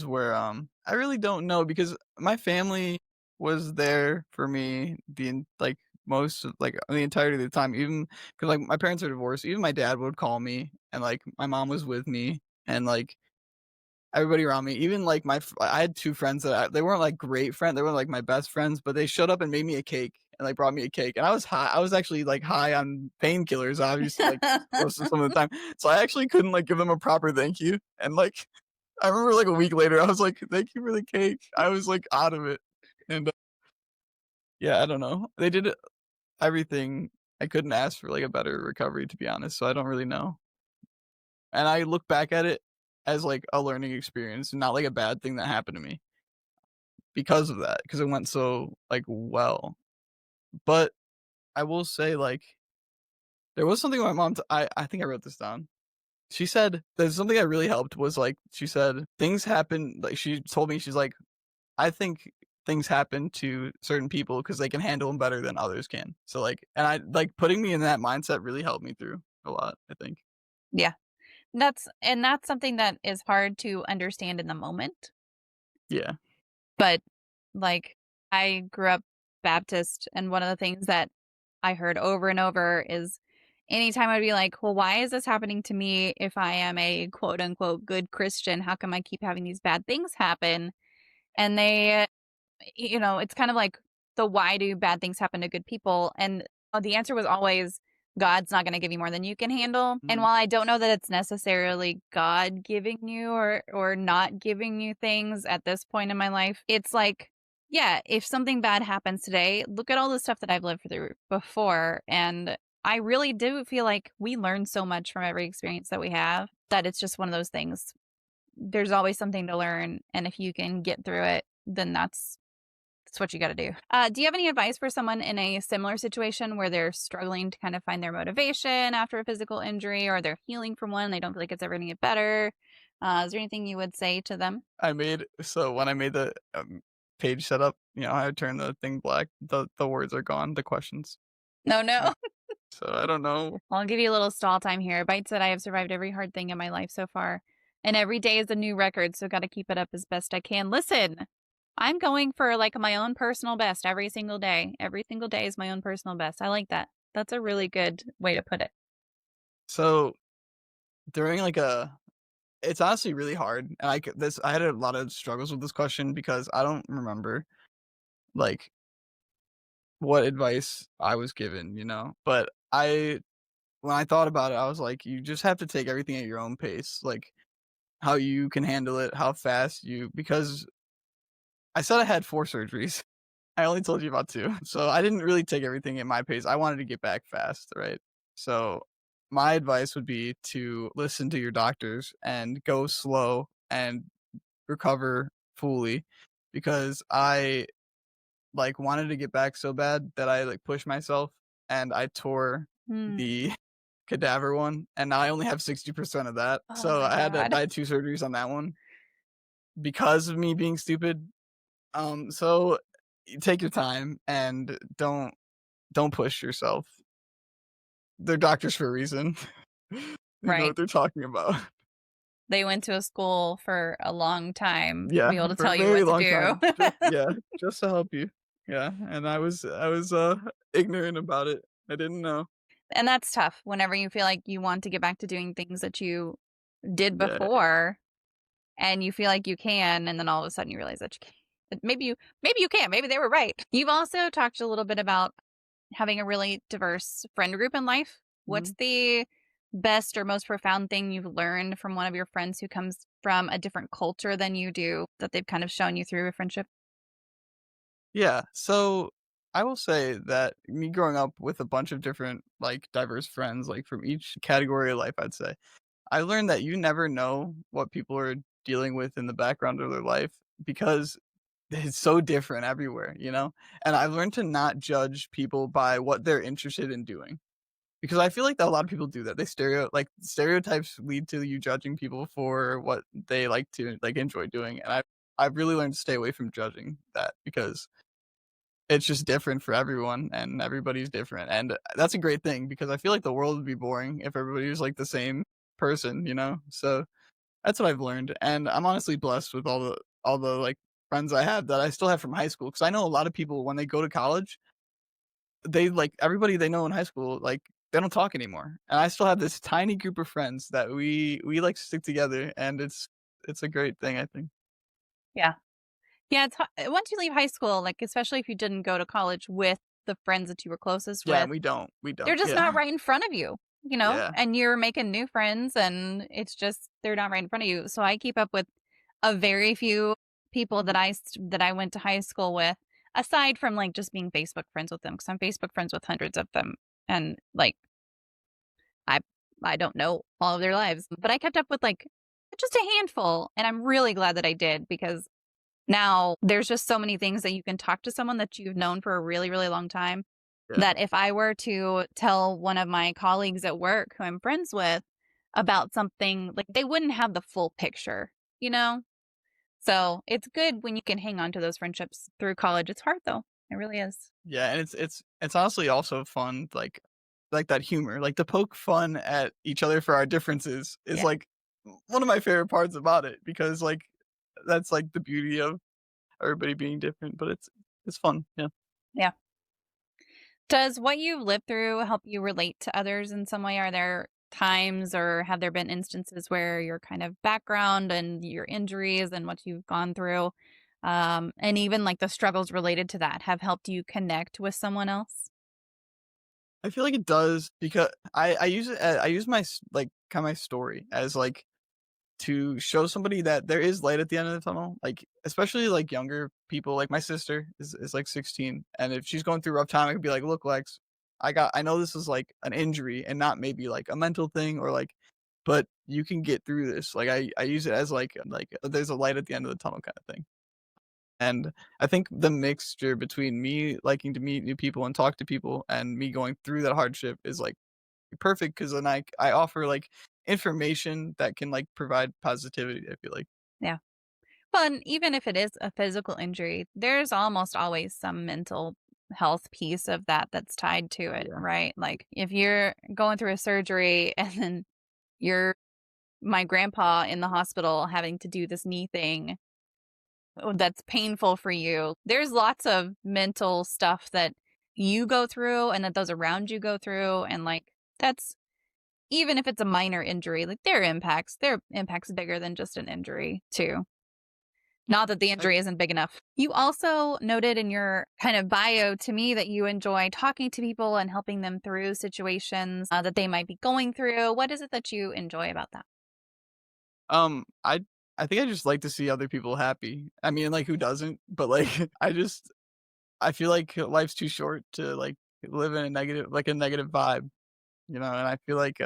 where I really don't know because my family was there for me the entirety of the time, even because like my parents are divorced. Even my dad would call me and like my mom was with me and like everybody around me, even like I had 2 friends that they weren't like great friends, they weren't like my best friends, but they showed up and made me a cake and like brought me a cake. And I was high. I was actually like high on painkillers, obviously, like most of some of the time. So I actually couldn't like give them a proper thank you. And like I remember like a week later, I was like, thank you for the cake. I was like out of it. And yeah, I don't know. They did everything. I couldn't ask for like a better recovery, to be honest. So I don't really know. And I look back at it as like a learning experience, not like a bad thing that happened to me because of that, because it went so like well. But I will say like there was something my mom I think I wrote this down. She said there's something that really helped was like she said things happen like she told me she's like I think things happen to certain people because they can handle them better than others can. So like and I like putting me in that mindset really helped me through a lot, I think. Yeah. That's something that is hard to understand in the moment. Yeah. But like I grew up Baptist, and one of the things that I heard over and over is anytime I'd be like, well, why is this happening to me if I am a quote unquote good Christian? How come I keep having these bad things happen? And they, it's kind of like the why do bad things happen to good people? And the answer was always God's not going to give you more than you can handle. And Mhm. while I don't know that it's necessarily God giving you or not giving you things at this point in my life, it's like, yeah, if something bad happens today, look at all the stuff that I've lived through before. And I really do feel like we learn so much from every experience that we have that it's just one of those things. There's always something to learn. And if you can get through it, then that's what you got to do. Do you have any advice for someone in a similar situation where they're struggling to kind of find their motivation after a physical injury, or they're healing from one and they don't feel like it's ever going to get better? Is there anything you would say to them? When I made the page setup, I turned the thing black. The words are gone, the questions. No. So I don't know. I'll give you a little stall time here. Bite said, I have survived every hard thing in my life so far, and every day is a new record, so got to keep it up as best I can. Listen, I'm going for like my own personal best every single day. Every single day is my own personal best. I like that. That's a really good way to put it. So during it's honestly really hard. And I had a lot of struggles with this question because I don't remember like what advice I was given, But when I thought about it, I was like, you just have to take everything at your own pace, like how you can handle it, how fast because I said I had 4 surgeries. I only told you about 2. So I didn't really take everything at my pace. I wanted to get back fast, right? So my advice would be to listen to your doctors and go slow and recover fully because I like wanted to get back so bad that I like pushed myself and I tore the cadaver one and now I only have 60% of that. Oh So my God. I had 2 surgeries on that one because of me being stupid. So take your time and don't push yourself. They're doctors for a reason. They know Right. what they're talking about. They went to a school for a long time to Yeah, be able to for a tell you very what long to time. do. Just to help you. Yeah, and I was ignorant about it. I didn't know. And that's tough whenever you feel like you want to get back to doing things that you did Yeah. before and you feel like you can, and then all of a sudden you realize that you can't. Maybe you can't. Maybe they were right. You've also talked a little bit about having a really diverse friend group in life. What's Mhm. the best or most profound thing you've learned from one of your friends who comes from a different culture than you do that they've kind of shown you through a friendship? Yeah, so I will say that me growing up with a bunch of different, like, diverse friends, like, from each category of life, I'd say, I learned that you never know what people are dealing with in the background of their life because it's so different everywhere, And I've learned to not judge people by what they're interested in doing. Because I feel like that a lot of people do that. Stereotypes lead to you judging people for what they like to like enjoy doing. And I've really learned to stay away from judging that because it's just different for everyone and everybody's different. And that's a great thing because I feel like the world would be boring if everybody was like the same person. So that's what I've learned. And I'm honestly blessed with all the like friends I have that I still have from high school. Cause I know a lot of people when they go to college, they like everybody they know in high school, like they don't talk anymore. And I still have this tiny group of friends that we like stick together and it's a great thing, I think. Yeah. Yeah, once you leave high school, like, especially if you didn't go to college with the friends that you were closest Yeah, with, and we don't. they're just not Yeah. right in front of you, Yeah. and you're making new friends and it's just they're not right in front of you. So I keep up with a very few people that I went to high school with, aside from like just being Facebook friends with them, because I'm Facebook friends with hundreds of them, and like I I don't know all of their lives, but I kept up with like just a handful, and I'm really glad that I did because now there's just so many things that you can talk to someone that you've known for a really, really long time. Yeah. That if I were to tell one of my colleagues at work who I'm friends with about something, like they wouldn't have the full picture, you know? So it's good when you can hang on to those friendships through college. It's hard though. It really is. Yeah, and it's honestly also fun, like that humor, like to poke fun at each other for our differences is Yeah. like one of my favorite parts about it because like that's like the beauty of everybody being different, but it's fun. Yeah. Yeah. Does what you've lived through help you relate to others in some way? Are there times or have there been instances where your kind of background and your injuries and what you've gone through, and even like the struggles related to that have helped you connect with someone else? I feel like it does because I use it I use my like kind of my story as like to show somebody that there is light at the end of the tunnel, like especially like younger people. Like my sister is like 16, and if she's going through a rough time, I could be like, "Look, Lex, I know this is like an injury and not maybe like a mental thing or like, but you can get through this." Like I use it as like there's a light at the end of the tunnel kind of thing. And I think the mixture between me liking to meet new people and talk to people and me going through that hardship is like perfect because then I offer like information that can like provide positivity, I feel like. Yeah. Well, and even if it is a physical injury, there's almost always some mental health piece of that that's tied to it, Yeah. right? Like if you're going through a surgery and then you're my grandpa in the hospital having to do this knee thing that's painful for you. There's lots of mental stuff that you go through and that those around you go through. And like, that's even if it's a minor injury, like their impacts bigger than just an injury too. Not that the Like, injury isn't big enough. You also noted in your kind of bio to me that you enjoy talking to people and helping them through situations that they might be going through. What is it that you enjoy about that? um, I I think I just like to see other people happy. I mean, like who doesn't? But like I feel like life's too short to like live in a negative vibe, you know, and I feel like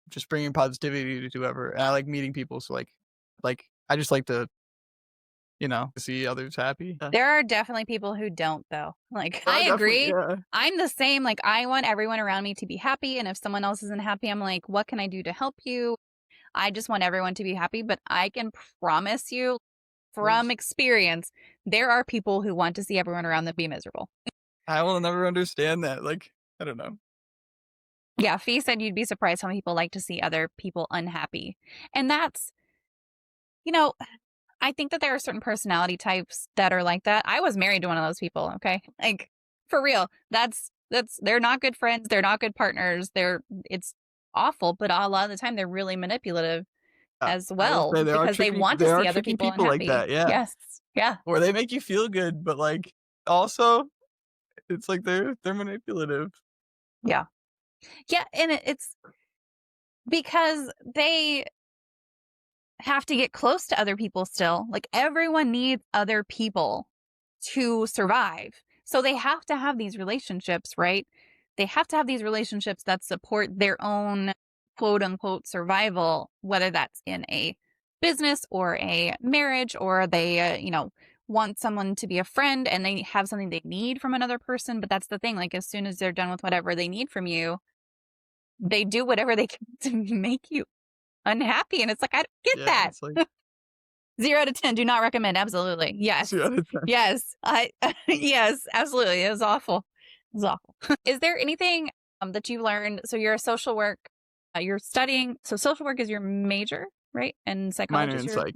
just bringing positivity to whoever. And I like meeting people, so like I just like to, see others happy. Yeah. There are definitely people who don't, though. Like, There are I definitely agree. yeah. I'm the same. Like, I want everyone around me to be happy. And if someone else isn't happy, I'm like, what can I do to help you? I just want everyone to be happy. But I can promise you from There's experience, there are people who want to see everyone around them be miserable. I will never understand that, like, I don't know. Yeah, Fee said you'd be surprised how many people like to see other people unhappy. And that's, you know, I think that there are certain personality types that are like that. I was married to one of those people, okay? Like for real. That's they're not good friends, they're not good partners. It's awful, but a lot of the time they're really manipulative as I will well say because they want to there are see other tricky people people like unhappy. that, yeah. Yes. Yeah. Where they make you feel good, but, like, also, it's like they're manipulative. Yeah. Yeah, and it's because they have to get close to other people still. Like everyone needs other people to survive. So they have to have these relationships, right? They have to have these relationships that support their own quote unquote survival, whether that's in a business or a marriage, or they, want someone to be a friend and they have something they need from another person. But that's the thing. Like as soon as they're done with whatever they need from you, they do whatever they can to make you unhappy. And it's like, I don't get Yeah, that. it's like 0 to 10, do not recommend. Absolutely. Yes. 2 out of 10. Yes. Yes, absolutely. It was awful. It was awful. Is there anything that you learned? So you're a social work, you're studying. So social work is your major, right? And psychology Minor is in your psych.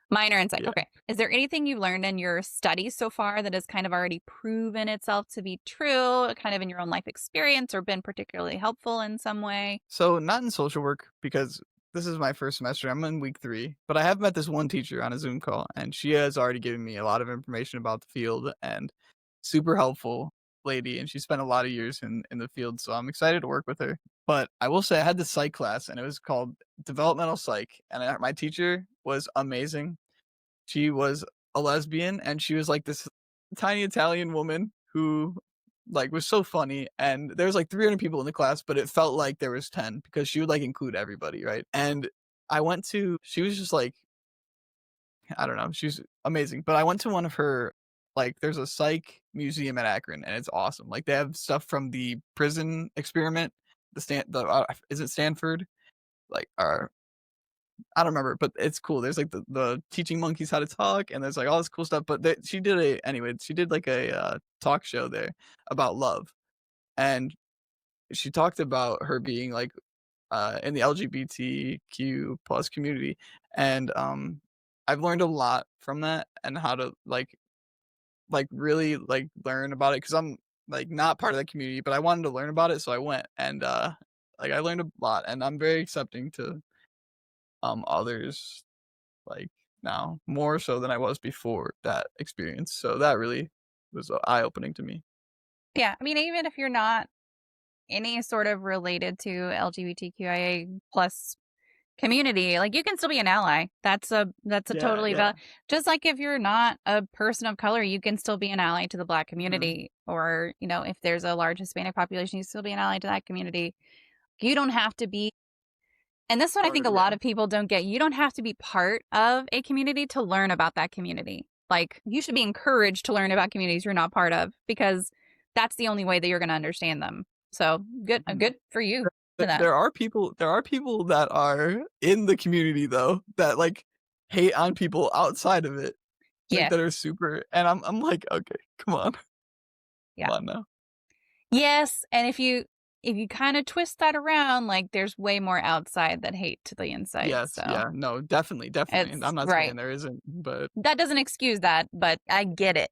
minor in psych. Yeah. Okay. Is there anything you've learned in your studies so far that has kind of already proven itself to be true, kind of in your own life experience or been particularly helpful in some way? So, not in social work because this is my first semester. I'm in week 3, but I have met this one teacher on a Zoom call, and she has already given me a lot of information about the field and super helpful lady. And she spent a lot of years in the field, so I'm excited to work with her. But I will say I had this psych class, and it was called developmental psych, and my teacher was amazing. She was a lesbian, and she was like this tiny Italian woman who like was so funny, and there was like 300 people in the class, but it felt like there was 10 because she would like include everybody, right? And she was just like, I don't know, she's amazing. But I went to one of her, like, there's a psych museum at Akron, and it's awesome. Like, they have stuff from the prison experiment, is it Stanford? Like, I don't remember, but it's cool. There's like the teaching monkeys how to talk, and there's like all this cool stuff. But she did like a talk show there about love, and she talked about her being like in the LGBTQ plus community, and I've learned a lot from that and how to like really like learn about it because I'm like not part of that community, but I wanted to learn about it, so I went and like I learned a lot, and I'm very accepting to others like now more so than I was before that experience. So that really was eye opening to me. Yeah, I mean, even if you're not any sort of related to LGBTQIA plus community, like you can still be an ally. That's a totally valid. Just like if you're not a person of color, you can still be an ally to the Black community, or if there's a large Hispanic population, you still be an ally to that community. You don't have to be. And this one, I think a lot of people don't get. You don't have to be part of a community to learn about that community. Like, you should be encouraged to learn about communities you're not part of, because that's the only way that you're going to understand them. So good for you for that. There are people that are in the community though that like hate on people outside of it. Like, that are super, and I'm like, okay, come on. Yeah. Come on now. Yes, and if you kind of twist that around, like, there's way more outside that hate to the inside. Yes, so. yeah, no, definitely. And I'm not saying there isn't, but that doesn't excuse that, but I get it.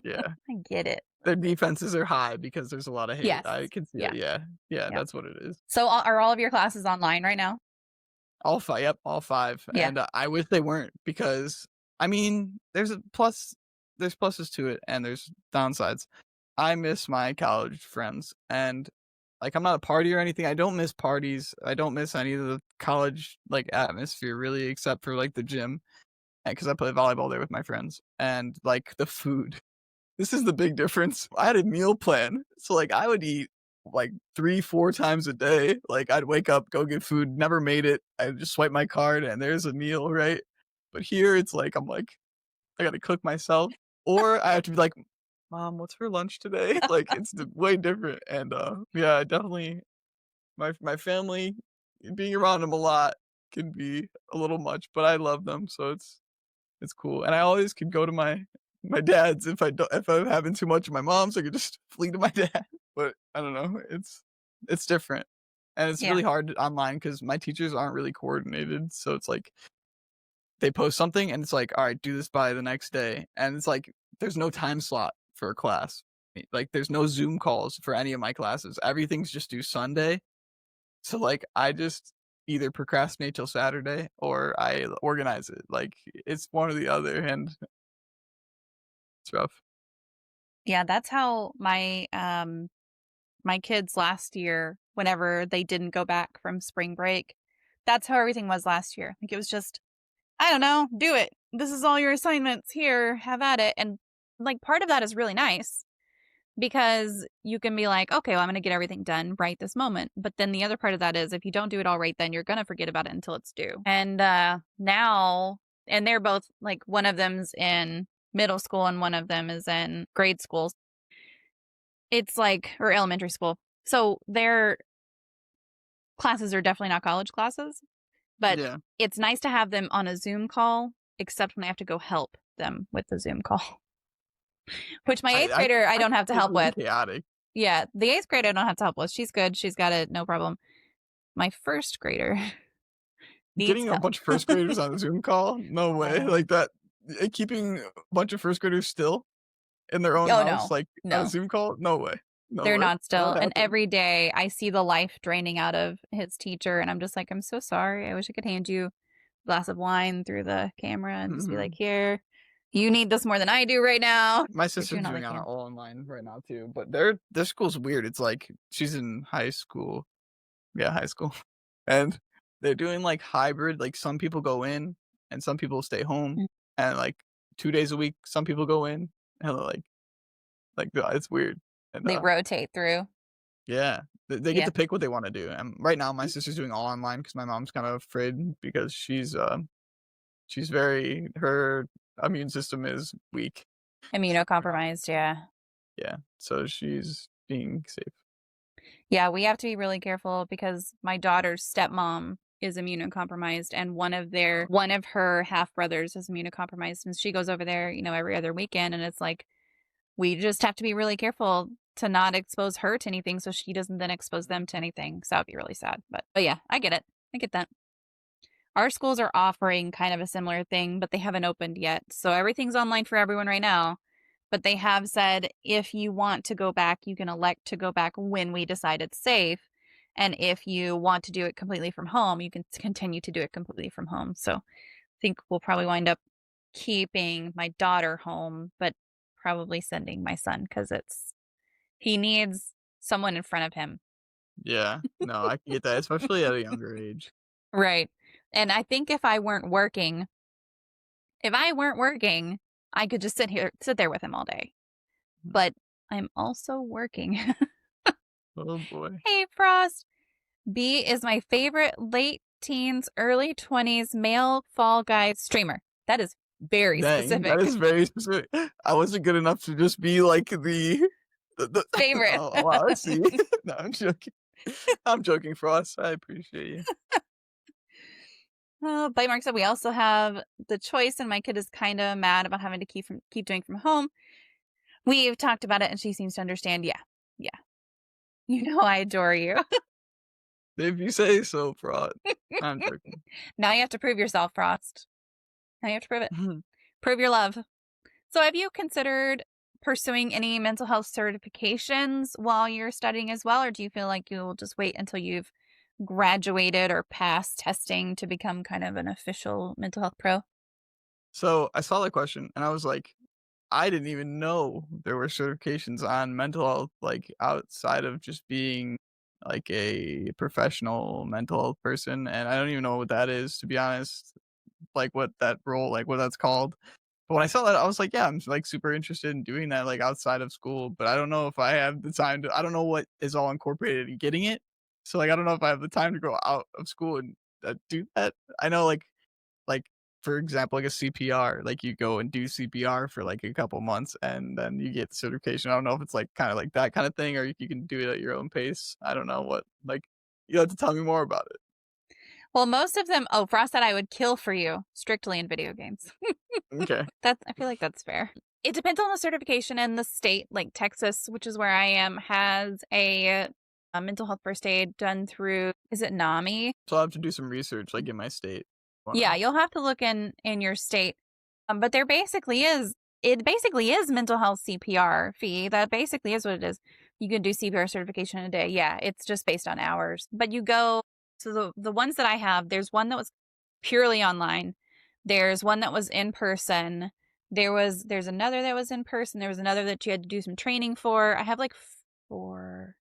Yeah. I get it. Their defenses are high because there's a lot of hate. Yes. I can see it. Yeah, that's what it is. So are all of your classes online right now? All 5, yep, all 5. Yeah. And I wish they weren't, because I mean, there's pluses to it and there's downsides. I miss my college friends, and like, I'm not a party or anything. I don't miss parties. I don't miss any of the college like atmosphere really, except for like the gym, because I play volleyball there with my friends. And like the food, this is the big difference. I had a meal plan, so like I would eat like 3-4 times a day. Like, I'd wake up, go get food, never made it. I'd just swipe my card and there's a meal, right? But here it's like, I'm like, I gotta cook myself, or I have to be like, Mom, what's for lunch today? Like, it's way different. And yeah, definitely my family, being around them a lot can be a little much, but I love them, so it's cool. And I always could go to my dad's if I'm having too much of my mom's, I could just flee to my dad. But I don't know, it's different. And it's really hard online because my teachers aren't really coordinated. So it's like they post something and it's like, all right, do this by the next day. And it's like there's no time slot for a class. Like, there's no Zoom calls for any of my classes. Everything's just due Sunday. So like I just either procrastinate till Saturday or I organize it. Like, it's one or the other, and it's rough. Yeah, that's how my my kids last year, whenever they didn't go back from spring break, that's how everything was last year. Like, it was just, I don't know, do it. This is all your assignments. Here, have at it. And like, part of that is really nice because you can be like, okay, well, I'm going to get everything done right this moment. But then the other part of that is, if you don't do it all right, then you're going to forget about it until it's due. And now, and they're both like, one of them's in middle school and one of them is in grade school. It's like, or elementary school. So their classes are definitely not college classes, but it's nice to have them on a Zoom call, except when I have to go help them with the Zoom call. Which my 8th grader, I don't have to help with. Chaotic. Yeah, the 8th grader I don't have to help with. She's good. She's got it, no problem. My 1st grader getting a bunch of 1st graders on a Zoom call? No way. Like that, keeping a bunch of 1st graders still in their own house, like on a Zoom call? No way. No They're way. not still. What And happened? every day I see the life draining out of his teacher. And I'm just like, I'm so sorry. I wish I could hand you a glass of wine through the camera and just be like, here, you need this more than I do right now. My You're sister's doing all they doing can. all online right now too, but their school's weird. It's like she's in high school. Yeah, high school. And they're doing like hybrid, like some people go in and some people stay home, Mm. and like 2 days a week some people go in, and it's weird. And They rotate through. yeah, they get Yeah. to pick what they want to do. And right now my sister's doing all online because my mom's kind of afraid because she's very, her immune system is weak. Immunocompromised. Yeah. Yeah, so she's being safe. Yeah, we have to be really careful because my daughter's stepmom is immunocompromised, and one of her half brothers is immunocompromised, and she goes over there, every other weekend, and it's like we just have to be really careful to not expose her to anything, so she doesn't then expose them to anything. So that'd be really sad. But yeah, I get it. I get that. Our schools are offering kind of a similar thing, but they haven't opened yet, so everything's online for everyone right now. But they have said if you want to go back, you can elect to go back when we decide it's safe. And if you want to do it completely from home, you can continue to do it completely from home. So I think we'll probably wind up keeping my daughter home, but probably sending my son because he needs someone in front of him. Yeah, no, I can get that, especially at a younger age. Right. And I think if I weren't working, I could just sit there with him all day. But I'm also working. Oh boy. Hey, Frost. B is my favorite late teens, early 20s male Fall Guys streamer. That is very specific. That is very specific. I wasn't good enough to just be like the Favorite. Oh, wow, let's see. No, I'm joking. I'm joking, Frost. I appreciate you. Bite Mark said we also have the choice, and my kid is kind of mad about having to keep doing from home. We've talked about it, and she seems to understand. Yeah. I adore you. If you say so, Frost. I'm joking. Now you have to prove yourself, Frost. Now you have to prove it. Prove your love. So have you considered pursuing any mental health certifications while you're studying as well? Or do you feel like you'll just wait until you've graduated or passed testing to become kind of an official mental health pro? So I saw that question and I was like, I didn't even know there were certifications on mental health, like outside of just being like a professional mental health person. And I don't even know what that is, to be honest, like what that role, like what that's called. But when I saw that, I was like, yeah, I'm like super interested in doing that, like outside of school. But I don't know if I have the time I don't know what is all incorporated in getting it. So like, I don't know if I have the time to go out of school and do that. I know like for example, like a CPR, like you go and do CPR for like a couple months and then you get the certification. I don't know if it's like kind of like that kind of thing, or you can do it at your own pace. I don't know what, like, you have to tell me more about it. Well, most of them, Frost said I would kill for you strictly in video games. Okay. I feel like that's fair. It depends on the certification, and the state, like Texas, which is where I am, has a mental health first aid done through, is it NAMI? So I'll have to do some research, like in my state. Yeah, you'll have to look in your state. But it basically is mental health CPR fee. That basically is what it is. You can do CPR certification in a day. Yeah, it's just based on hours. But you go, so the ones that I have, there's one that was purely online. There's one that was in person. There's another that was in person. There was another that you had to do some training for. I have like 4.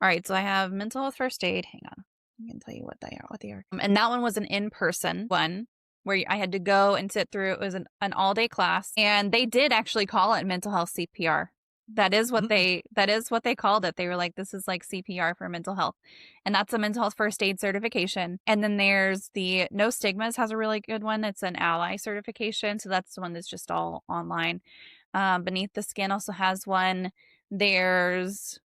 All right, so I have mental health first aid. Hang on. I can tell you what they are. And that one was an in-person one where I had to go and sit through. It was an all-day class, and they did actually call it mental health CPR. That is what they called it. They were like, this is like CPR for mental health. And that's a mental health first aid certification. And then there's the No Stigmas has a really good one. It's an ally certification. So that's the one that's just all online. Beneath the Skin also has one. There's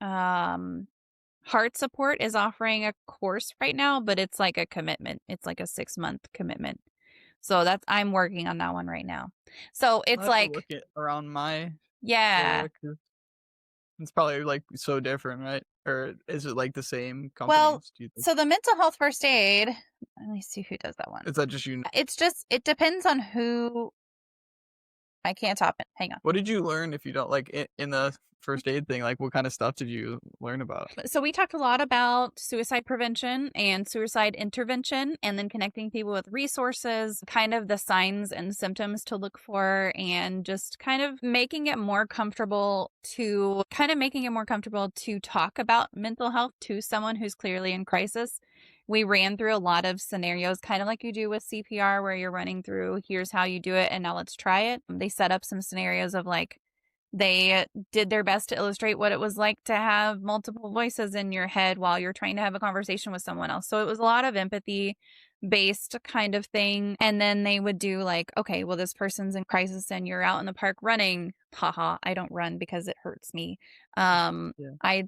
Heart Support is offering a course right now, but it's like a commitment. It's like a 6-month commitment. So I'm working on that one right now. So it's I'll have to look it around my yeah. area, it's probably like so different, right? Or is it like the same companies? Well, do you think? so the mental health first aid, let me see who does that one. Is that just it depends on who. I can't top it. Hang on. What did you learn if you don't like in the first aid thing? Like, what kind of stuff did you learn about? So we talked a lot about suicide prevention and suicide intervention, and then connecting people with resources, kind of the signs and symptoms to look for, and just kind of making it more comfortable to talk about mental health to someone who's clearly in crisis. We ran through a lot of scenarios, kind of like you do with CPR, where you're running through, here's how you do it, and now let's try it. They set up some scenarios of like, they did their best to illustrate what it was like to have multiple voices in your head while you're trying to have a conversation with someone else. So it was a lot of empathy based kind of thing. And then they would do like, okay, well, this person's in crisis and you're out in the park running. Haha, I don't run because it hurts me. I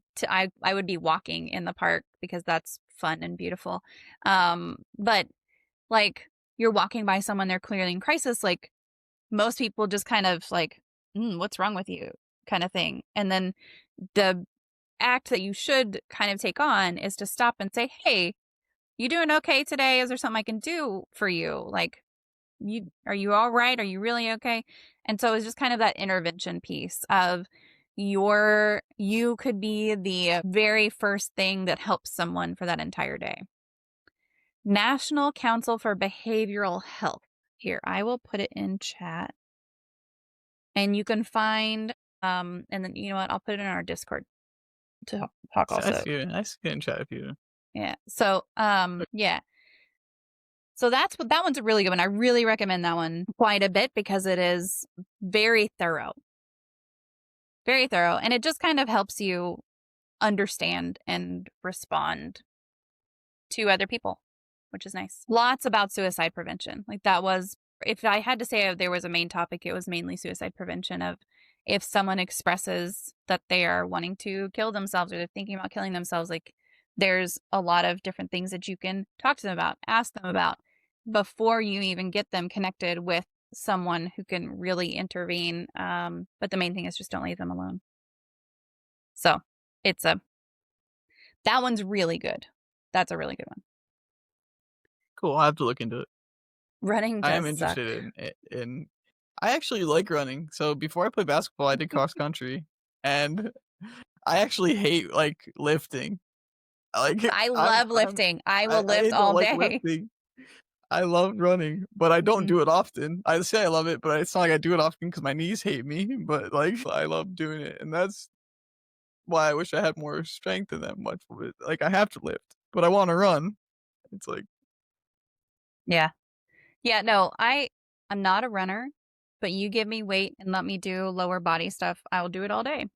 would be walking in the park because that's fun and beautiful. But like, you're walking by someone, they're clearly in crisis. Like, most people just kind of like, what's wrong with you kind of thing. And then the act that you should kind of take on is to stop and say, hey, you doing okay today? Is there something I can do for you? Like, are you all right? Are you really okay? And so it's just kind of that intervention piece of you could be the very first thing that helps someone for that entire day. National Council for Behavioral Health. Here, I will put it in chat. And you can find, and then, you know what, I'll put it in our Discord to talk also. I see it in chat if you. Yeah. So, yeah. So that one's a really good one. I really recommend that one quite a bit because it is very thorough. Very thorough. And it just kind of helps you understand and respond to other people, which is nice. Lots about suicide prevention. Like, that was, if I had to say there was a main topic, it was mainly suicide prevention. Of if someone expresses that they are wanting to kill themselves or they're thinking about killing themselves, like, there's a lot of different things that you can talk to them about, ask them about before you even get them connected with someone who can really intervene. But the main thing is just don't leave them alone. So that one's really good. That's a really good one. Cool. I'll have to look into it. Running does I am interested in I actually like running. So before I played basketball, I did cross country, and I actually hate like lifting. I love lifting. I will lift all day. Lifting. I love running, but I don't do it often. I say I love it, but it's not like I do it often because my knees hate me. But like, I love doing it, and that's why I wish I had more strength in that much of it. Like, I have to lift, but I want to run. It's like, yeah. No, I'm not a runner, but you give me weight and let me do lower body stuff, I will do it all day.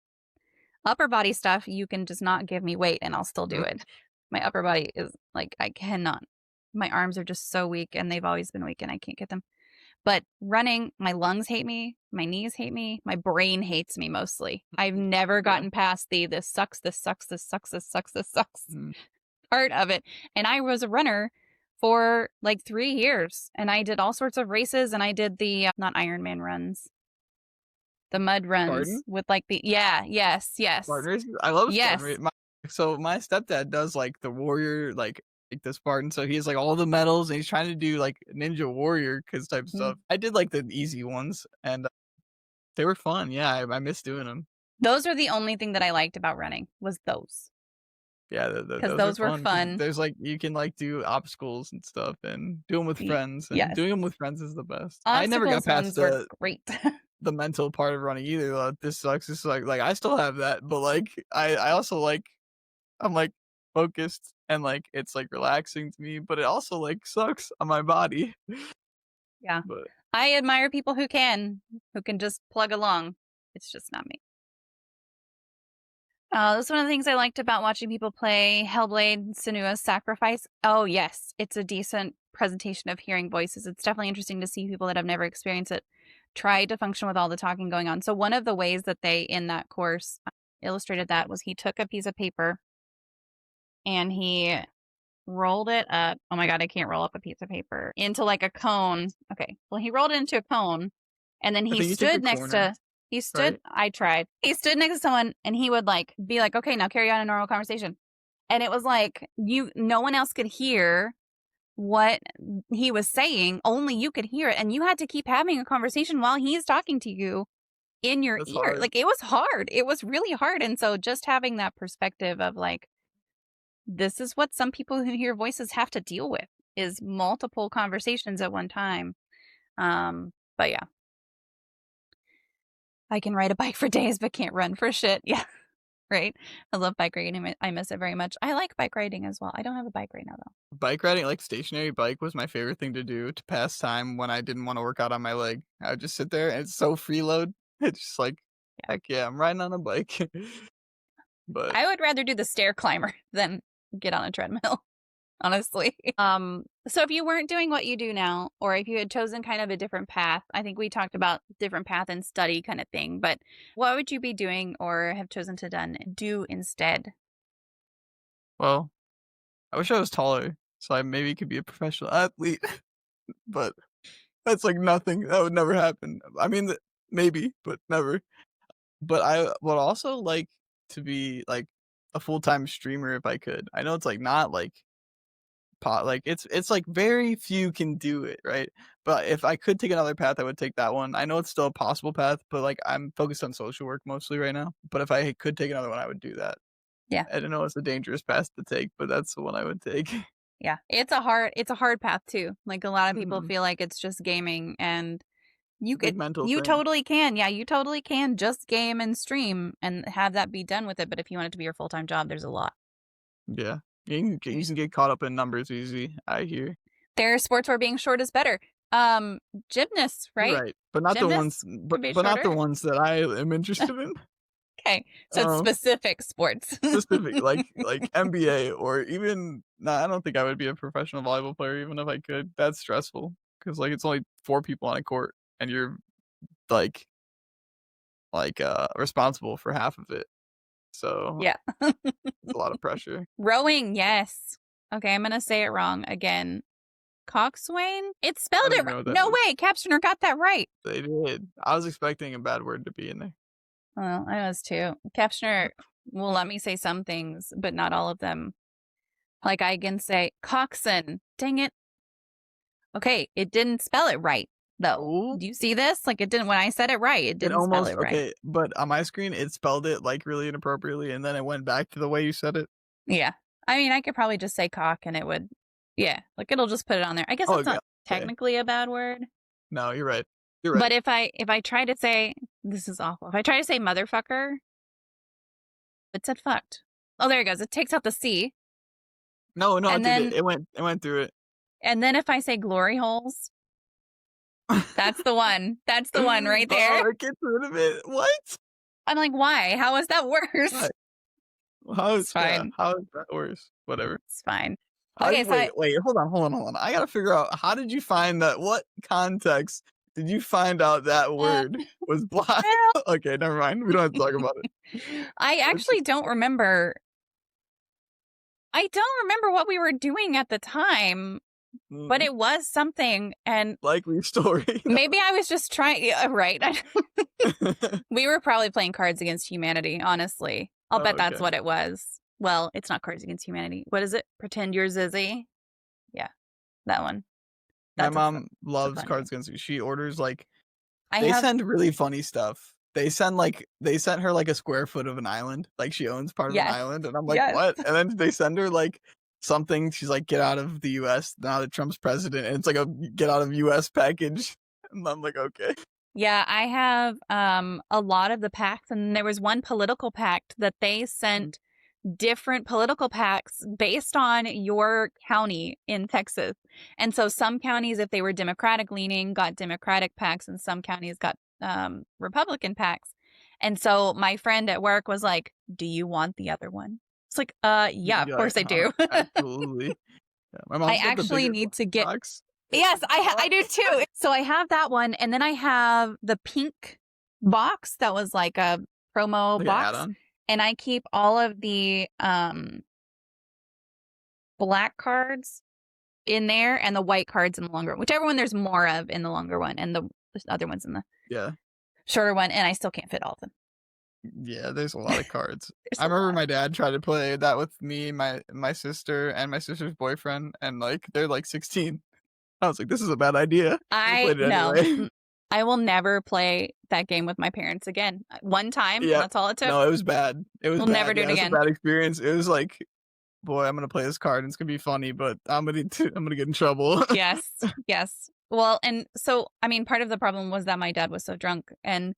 Upper body stuff, you can just not give me weight and I'll still do it. My upper body is like, I cannot. My arms are just so weak, and they've always been weak, and I can't get them. But running, my lungs hate me, my knees hate me, my brain hates me mostly. I've never gotten past this sucks part of it. And I was a runner for like 3 years, and I did all sorts of races, and I did the not Ironman runs, the mud runs. Spartan? With like yes Spartan. I love Spartan. So my stepdad does like the warrior, like the Spartan, so he has like all the medals, and he's trying to do like Ninja Warrior type stuff. I did like the easy ones, and they were fun. Yeah, I miss doing them. Those are the only thing that I liked about running, was those. Yeah, because those were fun. There's like, you can like do obstacles and stuff and do them with friends. And doing them with friends is the best. Obstacles, I never got past great. the mental part of running either. This sucks. This is like I still have that, but like I also like, I'm like focused, and like it's like relaxing to me, but it also like sucks on my body. Yeah. But I admire people who can just plug along. It's just not me. That's one of the things I liked about watching people play Hellblade: Senua's Sacrifice. Oh yes, it's a decent presentation of hearing voices. It's definitely interesting to see people that have never experienced it try to function with all the talking going on. So one of the ways that they, in that course, illustrated that was he took a piece of paper and he rolled it up. Oh my God, I can't roll up a piece of paper into like a cone. Okay, well, he rolled it into a cone, and then he stood next to. He stood, right? I tried. He stood next to someone, and he would like be like, okay, now carry on a normal conversation. And it was like, no one else could hear what he was saying. Only you could hear it. And you had to keep having a conversation while he's talking to you in your That's ear. hard. Like, it was hard. It was really hard. And so just having that perspective of like, this is what some people who hear voices have to deal with, is multiple conversations at one time. But yeah, I can ride a bike for days, but can't run for shit. Yeah. Right. I love bike riding. I miss it very much. I like bike riding as well. I don't have a bike right now though. Bike riding, like stationary bike, was my favorite thing to do to pass time when I didn't want to work out on my leg. I would just sit there and it's so freeload. It's just like, heck yeah, I'm riding on a bike. But I would rather do the stair climber than get on a treadmill, honestly. So if you weren't doing what you do now, or if you had chosen kind of a different path, I think we talked about different path and study kind of thing, but what would you be doing or have chosen to do instead? well, I wish I was taller so I maybe could be a professional athlete. But that's like nothing. That would never happen. I mean, maybe, but never. But I would also like to be like a full-time streamer if I could. I know it's like not like like it's like very few can do it, right? But if I could take another path, I would take that one. I know it's still a possible path, but like I'm focused on social work mostly right now. But if I could take another one, I would do that. Yeah. I don't know, it's a dangerous path to take, but that's the one I would take. Yeah. It's a hard path too. Like, a lot of people Mhm. feel like it's just gaming, and you Big could, mental you thing. totally can. Yeah, you totally can just game and stream and have that be done with it. But if you want it to be your full-time job, there's a lot. Yeah. You can get caught up in numbers easy, I hear. There are sports where being short is better. Gymnasts, right? Right. But not the ones Gymnasts but can be but not the shorter. ones that I am interested in. Okay, so it's specific sports. Specific, like NBA, or even I don't think I would be a professional volleyball player even if I could. That's stressful because like it's only 4 people on a court and you're like responsible for half of it. So Yeah. it's a lot of pressure. Rowing, yes. Okay, I'm gonna say it wrong again. Coxswain? It I spelled don't it even know right. what that No is. way, Captioner got that right. They did. I was expecting a bad word to be in there. Well, I was too. Captioner will let me say some things, but not all of them. Like, I can say coxswain. Dang it. Okay, it didn't spell it right, though. Ooh. Do you see this? Like, it didn't, when I said it right, it It didn't spell almost it right. okay, but on my screen it spelled it like really inappropriately and then it went back to the way you said it. Yeah. I mean, I could probably just say cock and it would, yeah, like it'll just put it on there. I guess Oh, it's not okay. technically a bad word. No, you're right. You're right. But if I try to say, this is awful. If I try to say motherfucker, it said fucked. Oh, there it goes. It takes out the C. No, and it then- did. It went through it. And then if I say glory holes, that's the one. That's the one right there. Oh, it gets rid of it. What? I'm like, why? How is that worse? What? How is It's fine. how is that worse? Whatever. It's fine. How Okay, did- so wait, hold on. I gotta figure out, how did you find that? What context did you find out that word was black? Okay, never mind. We don't have to talk about it. I actually don't remember. I don't remember what we were doing at the time, but it was something, and likely story. maybe I was just trying. Yeah, right. We were probably playing Cards Against Humanity, honestly. I'll bet that's okay. what it was. Well, it's not Cards Against Humanity. What is it? Pretend You're Zizzy? Yeah, that one. My That's mom loves fun Cards Against You. She orders like I they have send really funny stuff. They sent her like a square foot of an island. Like she owns part of Yes. an island. And I'm like, Yes. what? And then they send her like something. She's like, get out of the US now that Trump's president. And it's like a get out of US package. And I'm like, okay. Yeah, I have a lot of the packs, and there was one political pact that they sent different political packs based on your county in Texas. And so some counties, if they were Democratic leaning, got Democratic packs, and some counties got Republican packs. And so my friend at work was like, do you want the other one? It's like, yeah, of course I do. Absolutely. Yeah, my mom's I got the actually bigger need to get box. Yes, I do too. So I have that one, and then I have the pink box that was like a promo Like an box, add-on. and I keep all of the black cards in there and the white cards in the longer one, whichever one there's more of in the longer one, and the other ones in the shorter one, and I still can't fit all of them. Yeah, there's a lot of cards. There's I a remember lot. my dad tried to play that with me, my sister, and my sister's boyfriend, and like they're like 16. I was like, this is a bad idea. We I played it know. anyway. I will never play that game with my parents again. One time, Yeah. that's all it took. No, it was bad. It was We'll bad. never do it It was again. a bad experience. It was like, boy, I'm gonna play this card and it's gonna be funny, but I'm gonna get in trouble. Yes. Well, and so I mean, part of the problem was that my dad was so drunk and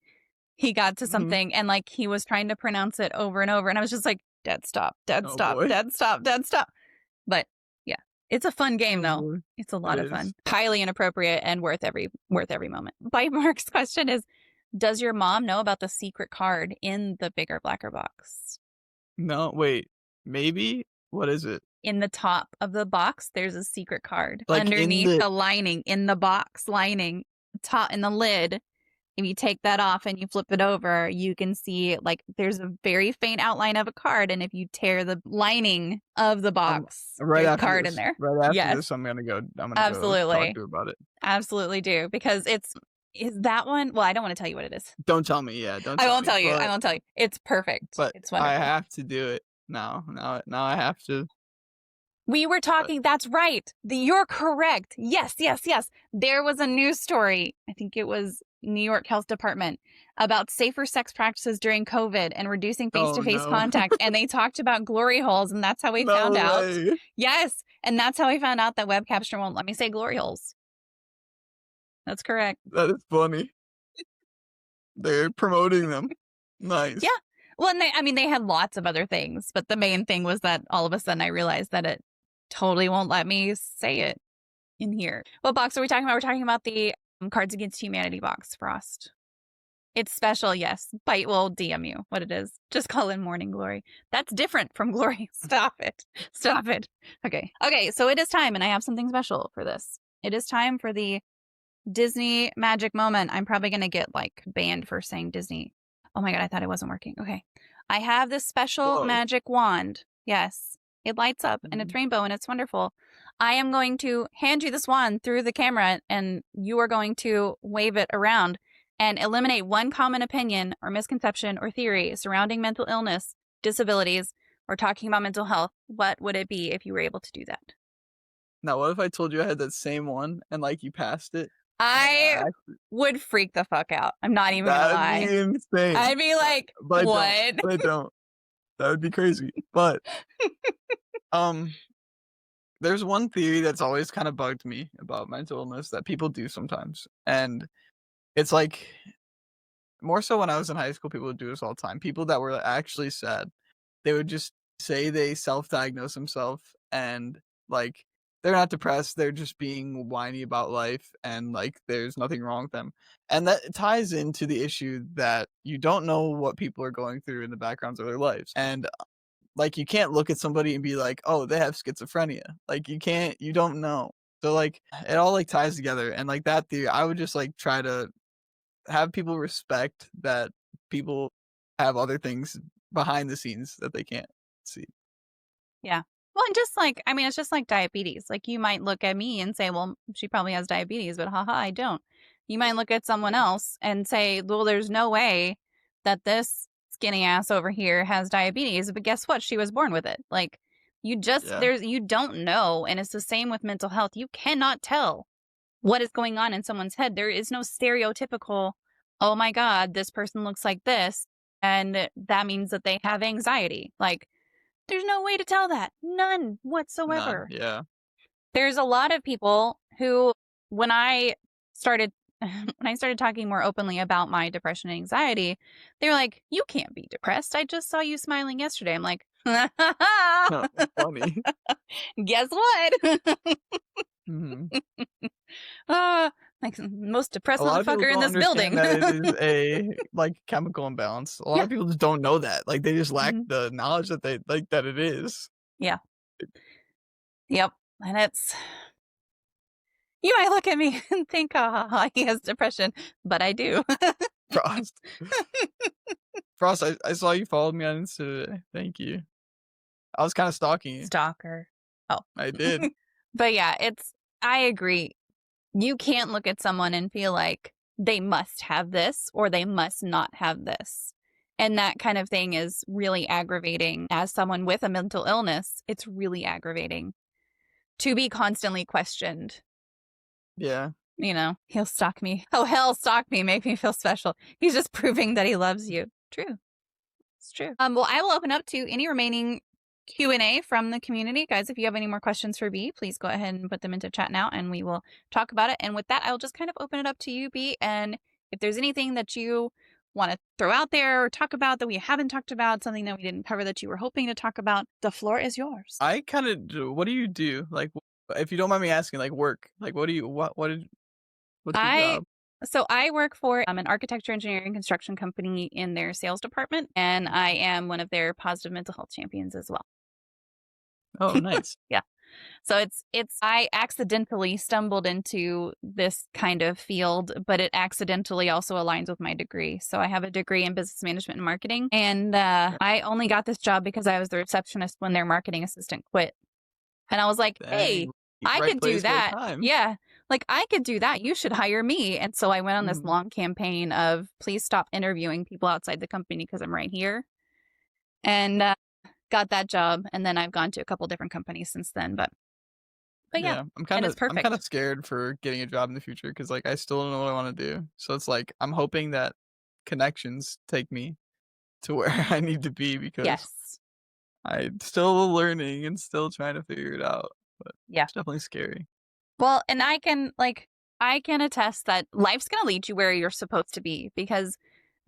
he got to Mhm. something and like he was trying to pronounce it over and over, and I was just like, Dad, stop, Dad, Oh, stop, boy. Dad, stop, Dad, stop. But yeah, it's a fun game though. boy. It's a lot It of fun. is. Highly inappropriate and worth every moment. Bite Mark's question is, does your mom know about the secret card in the bigger, blacker box? No, wait. Maybe? What is it? In the top of the box, there's a secret card. Like in underneath the- the lining, in the box lining, top in the lid. If you take that off and you flip it over, you can see like there's a very faint outline of a card. And if you tear the lining of the box, Right there's a after card this, in there. Right after Yes. this, I'm gonna go Absolutely. talk to her about it. Absolutely do. Because is that one? Well, I don't want to tell you what it is. Don't tell me. Yeah, don't. I tell won't me, tell you. but- I won't tell you. It's perfect. But It's wonderful. I have to do it now. Now I have to. We were talking. That's right. You're correct. Yes. There was a news story. I think it was New York Health Department about safer sex practices during COVID and reducing face-to-face no. contact. And they talked about glory holes, and that's how we No found out. way. Yes, and that's how we found out that web capture won't let me say glory holes. That's correct. That is funny. They're promoting them. Nice. Yeah. Well, and they had lots of other things, but the main thing was that all of a sudden I realized that it totally won't let me say it in here. What box are we talking about? We're talking about the Cards Against Humanity box, Frost. It's special, yes. Bite will DM you what it is. Just call in Morning Glory. That's different from Glory. Stop it. Okay, so it is time, and I have something special for this. It is time for the Disney magic moment. I'm probably going to get like banned for saying Disney. Oh my God, I thought it wasn't working. Okay. I have this special Whoa. magic wand. Yes. It lights up and it's rainbow and it's wonderful. I am going to hand you this wand through the camera, and you are going to wave it around and eliminate one common opinion or misconception or theory surrounding mental illness, disabilities, or talking about mental health. What would it be if you were able to do that? Now, what if I told you I had that same one and like you passed it? I would freak the fuck out. I'm not even gonna lie. That'd be insane. I'd be like, But what? I don't. That would be crazy. But there's one theory that's always kind of bugged me about mental illness that people do sometimes. And it's like, more so when I was in high school, people would do this all the time. People that were actually sad, they would just say they self-diagnose themselves and like they're not depressed, they're just being whiny about life and like there's nothing wrong with them. And that ties into the issue that you don't know what people are going through in the backgrounds of their lives. And like you can't look at somebody and be like, oh, they have schizophrenia. Like you don't know. So like it all like ties together. And like that theory, I would just like try to have people respect that people have other things behind the scenes that they can't see. Yeah. Well, and just like, I mean, it's just like diabetes. Like you might look at me and say, well, she probably has diabetes, but haha, I don't. You might look at someone else and say, well, there's no way that this skinny ass over here has diabetes, but guess what? She was born with it. Like you just, you don't know. And it's the same with mental health. You cannot tell what is going on in someone's head. There is no stereotypical, oh my God, this person looks like this, and that means that they have anxiety. Like, there's no way to tell that. None whatsoever. None, yeah. There's a lot of people who, when I started talking more openly about my depression and anxiety, they're like, you can't be depressed. I just saw you smiling yesterday. I'm like, Funny. Guess what? Like most depressed motherfucker in this building. That it is a like chemical imbalance. A lot of people just don't know that. Like they just lack the knowledge that they like that it is. Yeah. Yep. And it's, you might look at me and think, he has depression, but I do. Frost, I saw you followed me on Insta today. Thank you. I was kind of stalking you. Stalker. Oh, I did. But yeah, I agree. You can't look at someone and feel like they must have this or they must not have this. And that kind of thing is really aggravating. As someone with a mental illness, it's really aggravating to be constantly questioned. Yeah. he'll stalk me. Oh, hell, stalk me, make me feel special. He's just proving that he loves you. True. It's true. Well, I will open up to any remaining Q&A from the community. Guys, if you have any more questions for B, please go ahead and put them into chat now and we will talk about it. And with that, I'll just kind of open it up to you, B. And if there's anything that you want to throw out there or talk about that we haven't talked about, something that we didn't cover that you were hoping to talk about, the floor is yours. I kind of do. What do you do? Like, if you don't mind me asking, like work, like what's your job? So I work for an architecture, engineering, construction company in their sales department, and I am one of their positive mental health champions as well. Oh, nice. Yeah. So I accidentally stumbled into this kind of field, but it accidentally also aligns with my degree. So I have a degree in business management and marketing, and I only got this job because I was the receptionist when their marketing assistant quit. And I was like, hey, I could do that. Yeah. Like, I could do that. You should hire me. And so I went on this long campaign of please stop interviewing people outside the company because I'm right here. And got that job. And then I've gone to a couple different companies since then. But yeah, I'm kind of scared for getting a job in the future because like I still don't know what I want to do. So it's like I'm hoping that connections take me to where I need to be because I'm still learning and still trying to figure it out. But it's definitely scary. Well, and I can attest that life's going to lead you where you're supposed to be because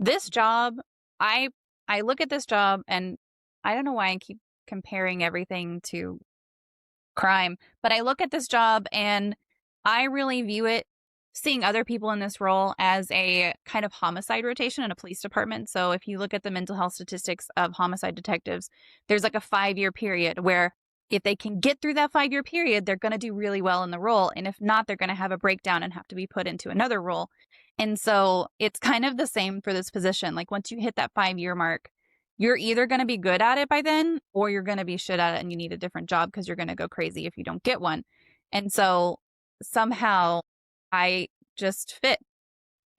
this job, I look at this job and I don't know why I keep comparing everything to crime, but I look at this job and I really view it, seeing other people in this role, as a kind of homicide rotation in a police department. So if you look at the mental health statistics of homicide detectives, there's like a 5-year period where if they can get through that 5-year period, they're going to do really well in the role. And if not, they're going to have a breakdown and have to be put into another role. And so it's kind of the same for this position. Like once you hit that 5-year mark, you're either going to be good at it by then or you're going to be shit at it and you need a different job because you're going to go crazy if you don't get one. And so somehow I just fit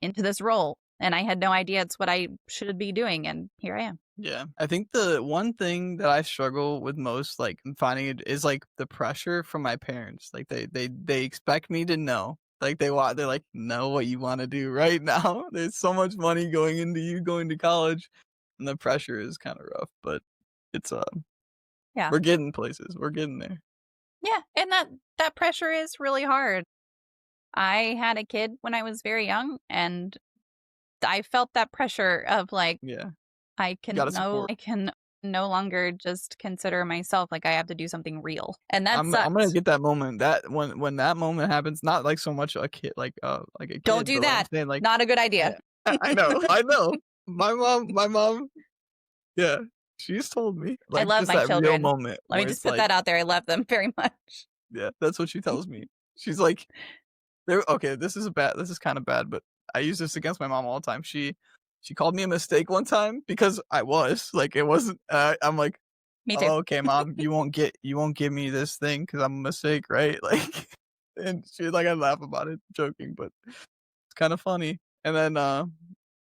into this role and I had no idea it's what I should be doing. And here I am. Yeah. I think the one thing that I struggle with most, like in finding it, is like the pressure from my parents. Like they expect me to know. Like they're like, know what you want to do right now. There's so much money going into you going to college. And the pressure is kind of rough, but it's we're getting places. We're getting there. Yeah, and that pressure is really hard. I had a kid when I was very young, and I felt that pressure of like, I can no longer just consider myself like I have to do something real, and that's I'm gonna get that moment. That when that moment happens, not like so much a kid, like a kid. Don't do that. Saying, like, not a good idea. I know. My mom, yeah, she's told me. Like, I love just my that children. Real moment Let me just put that out there. I love them very much. Yeah, that's what she tells me. She's like, okay, this is kind of bad, but I use this against my mom all the time. She called me a mistake one time because I was like, it wasn't. I'm like, me too. Oh, okay, mom, you won't give me this thing because I'm a mistake, right? Like, and she was like, I laugh about it, joking, but it's kind of funny. And then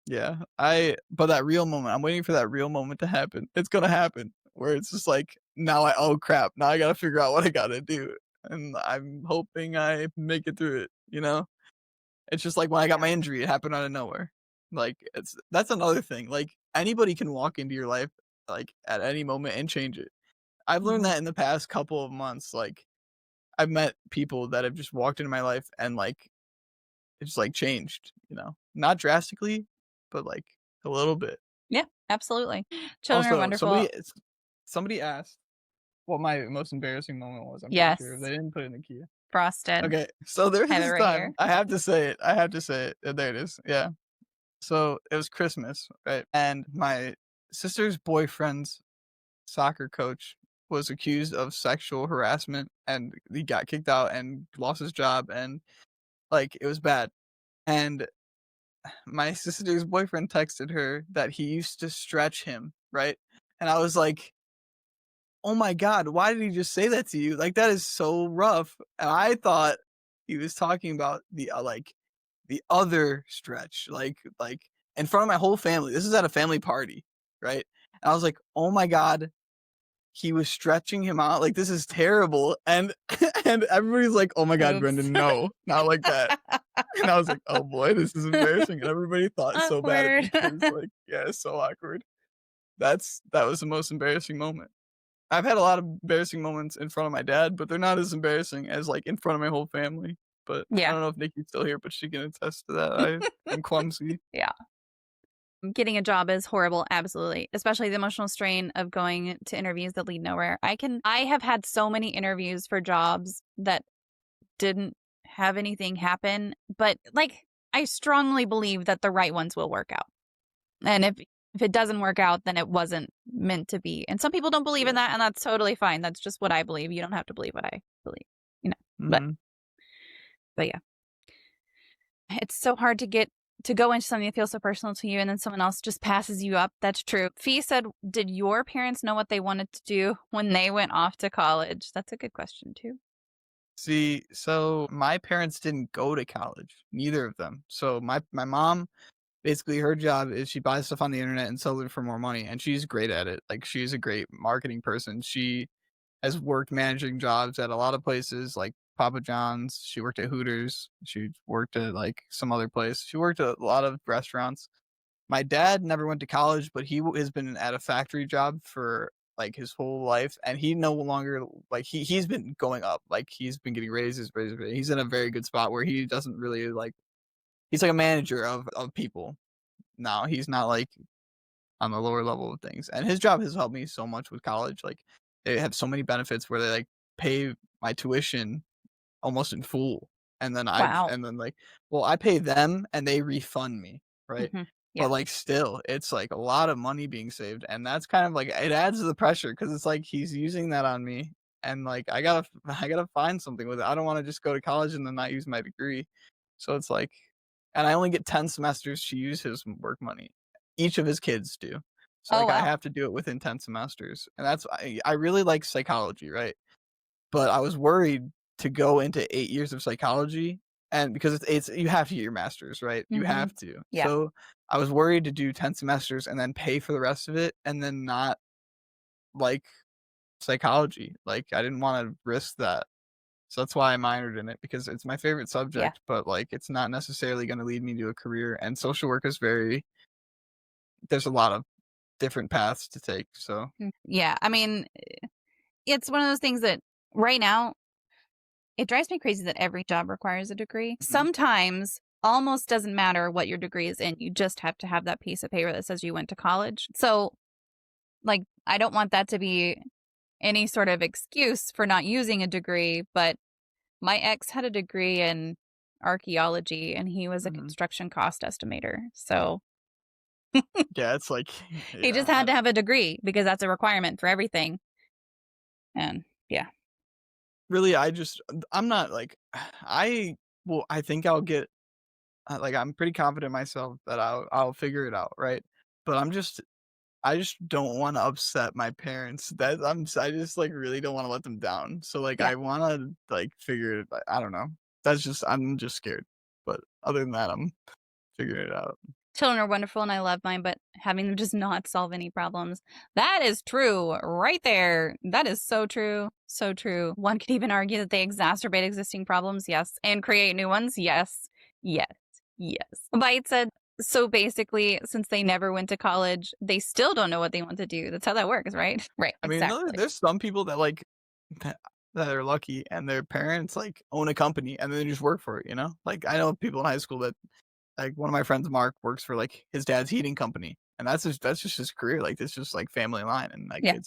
yeah, but that real moment, I'm waiting for that real moment to happen. It's gonna happen where it's just like, oh crap, now I gotta figure out what I gotta do. And I'm hoping I make it through it, you know? It's just like when I got my injury, it happened out of nowhere. Like that's another thing. Like anybody can walk into your life like at any moment and change it. I've learned that in the past couple of months. Like I've met people that have just walked into my life and like it's like changed, you know? Not drastically, but like a little bit. Yeah, absolutely. Children also, are wonderful. Somebody asked what my most embarrassing moment was. I'm yes. pretty sure they didn't put it in the queue. Frosted. Okay, so there was this right time. Here. I have to say it. There it is. Yeah. So it was Christmas, right? And my sister's boyfriend's soccer coach was accused of sexual harassment, and he got kicked out and lost his job, and like it was bad. And my sister's boyfriend texted her that he used to stretch him, right? And I was like, oh my God, why did he just say that to you? Like, that is so rough. And I thought he was talking about the other stretch, like in front of my whole family. This is at a family party, right? And I was like, oh my God, he was stretching him out. Like, this is terrible. And everybody's like, oh my God, Brendan, no, not like that. And I was like, "Oh boy, this is embarrassing." And everybody thought so bad of me Awkward. because, like, yeah, it's so awkward. That was the most embarrassing moment. I've had a lot of embarrassing moments in front of my dad, but they're not as embarrassing as, like, in front of my whole family. But I Yeah. don't know if Nikki's still here, but she can attest to that. I'm clumsy. Yeah. Getting a job is horrible, absolutely. Especially the emotional strain of going to interviews that lead nowhere. I have had so many interviews for jobs that didn't have anything happen, but like I strongly believe that the right ones will work out. And if it doesn't work out, then it wasn't meant to be. And some people don't believe in that, and that's totally fine. That's just what I believe. You don't have to believe what I believe, you know. Mhm. But yeah. It's so hard to go into something that feels so personal to you and then someone else just passes you up. That's true. Fee said, did your parents know what they wanted to do when they went off to college? That's a good question too. See, so my parents didn't go to college, neither of them. So my mom, basically her job is she buys stuff on the internet and sells it for more money, and she's great at it. Like, she's a great marketing person. She has worked managing jobs at a lot of places like Papa John's. She worked at Hooters. She worked at like some other place. She worked at a lot of restaurants. My dad never went to college, but he has been at a factory job for like his whole life, and he no longer like he's been going up. Like, he's been getting raises. He's in a very good spot where he doesn't really like. He's like a manager of people now. He's not like on the lower level of things, and his job has helped me so much with college. Like, they have so many benefits where they like pay my tuition almost in full, and then Wow. like, well, I pay them and they refund me, right? Yeah. But like, still, it's like a lot of money being saved, and that's kind of like, it adds to the pressure because it's like he's using that on me, and like I gotta find something with it. I don't want to just go to college and then not use my degree. So it's like, and I only get 10 semesters to use his work money. Each of his kids do. So Oh, like, I wow. have to do it within 10 semesters, and that's I really like psychology, right? But I was worried to go into 8 years of psychology, and because it's you have to get your master's, right? You have to. Yeah. So I was worried to do 10 semesters and then pay for the rest of it and then not like psychology. Like, I didn't wanna risk that. So that's why I minored in it, because it's my favorite subject, but like, it's not necessarily gonna lead me to a career, and social work is there's a lot of different paths to take, so. Yeah. I mean, it's one of those things that right now, it drives me crazy that every job requires a degree. Mhm. Sometimes almost doesn't matter what your degree is in. You just have to have that piece of paper that says you went to college. So, like, I don't want that to be any sort of excuse for not using a degree, but my ex had a degree in archaeology and he was a Mhm. construction cost estimator. So Yeah, it's like, he just had to have a degree because that's a requirement for everything. And yeah. really, I'm not like, I think I'll get, like, I'm pretty confident in myself that I'll figure it out, right? But I just don't wanna upset my parents. I just, like, really don't wanna let them down. So, like, Yeah. I wanna, like, figure it, I don't know. I'm just scared. But other than that, I'm figuring it out. Children are wonderful and I love mine, but having them just not solve any problems. That is true right there. That is so true. So true. One could even argue that they exacerbate existing problems. Yes. And create new ones. Yes. Yes. Yes. Bite said, so basically, since they never went to college, they still don't know what they want to do. That's how that works, right? Right. I mean, Exactly. there's some people that, like, that that are lucky and their parents, like, own a company and then they just work for it, you know? Like, I know people in high school that, like, one of my friends, Mark, works for, like, his dad's heating company, and that's just his career. Like, it's just, like, family line, and, like, Yeah.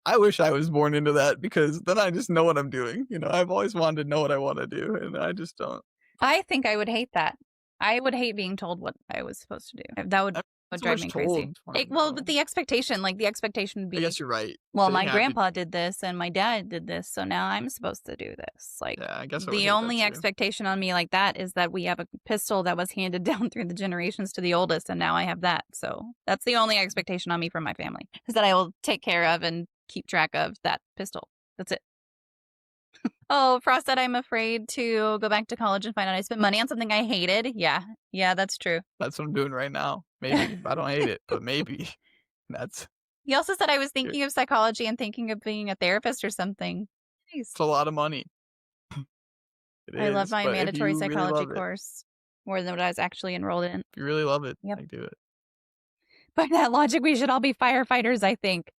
I wish I was born into that, because then I just know what I'm doing, you know? I've always wanted to know what I wanna do, and I just don't. I think I would hate that. I would hate being told what I was supposed to do. That would Not so drive much me crazy. told, wanna Well, know. but the expectation would I be, guess you're right. well, They my have to. grandpa did this and my dad did this, so now I'm supposed to do this. Like, Yeah, I guess I would the hate that only too. expectation on me like that is that we have a pistol that was handed down through the generations to the oldest, and now I have that. So that's the only expectation on me from my family, is that I will take care of and keep track of that pistol. That's it. Oh, Frost said, I'm afraid to go back to college and find out I spent money on something I hated. Yeah, that's true. That's what I'm doing right now. Maybe. I don't hate it, but maybe. That's He also said I was thinking of psychology and thinking of being a therapist or something. Nice. It's a lot of money. It I love is, my but if mandatory you really psychology love it, course more than what I was actually enrolled in. if you really love it, Yep. like do it. By that logic, we should all be firefighters, I think.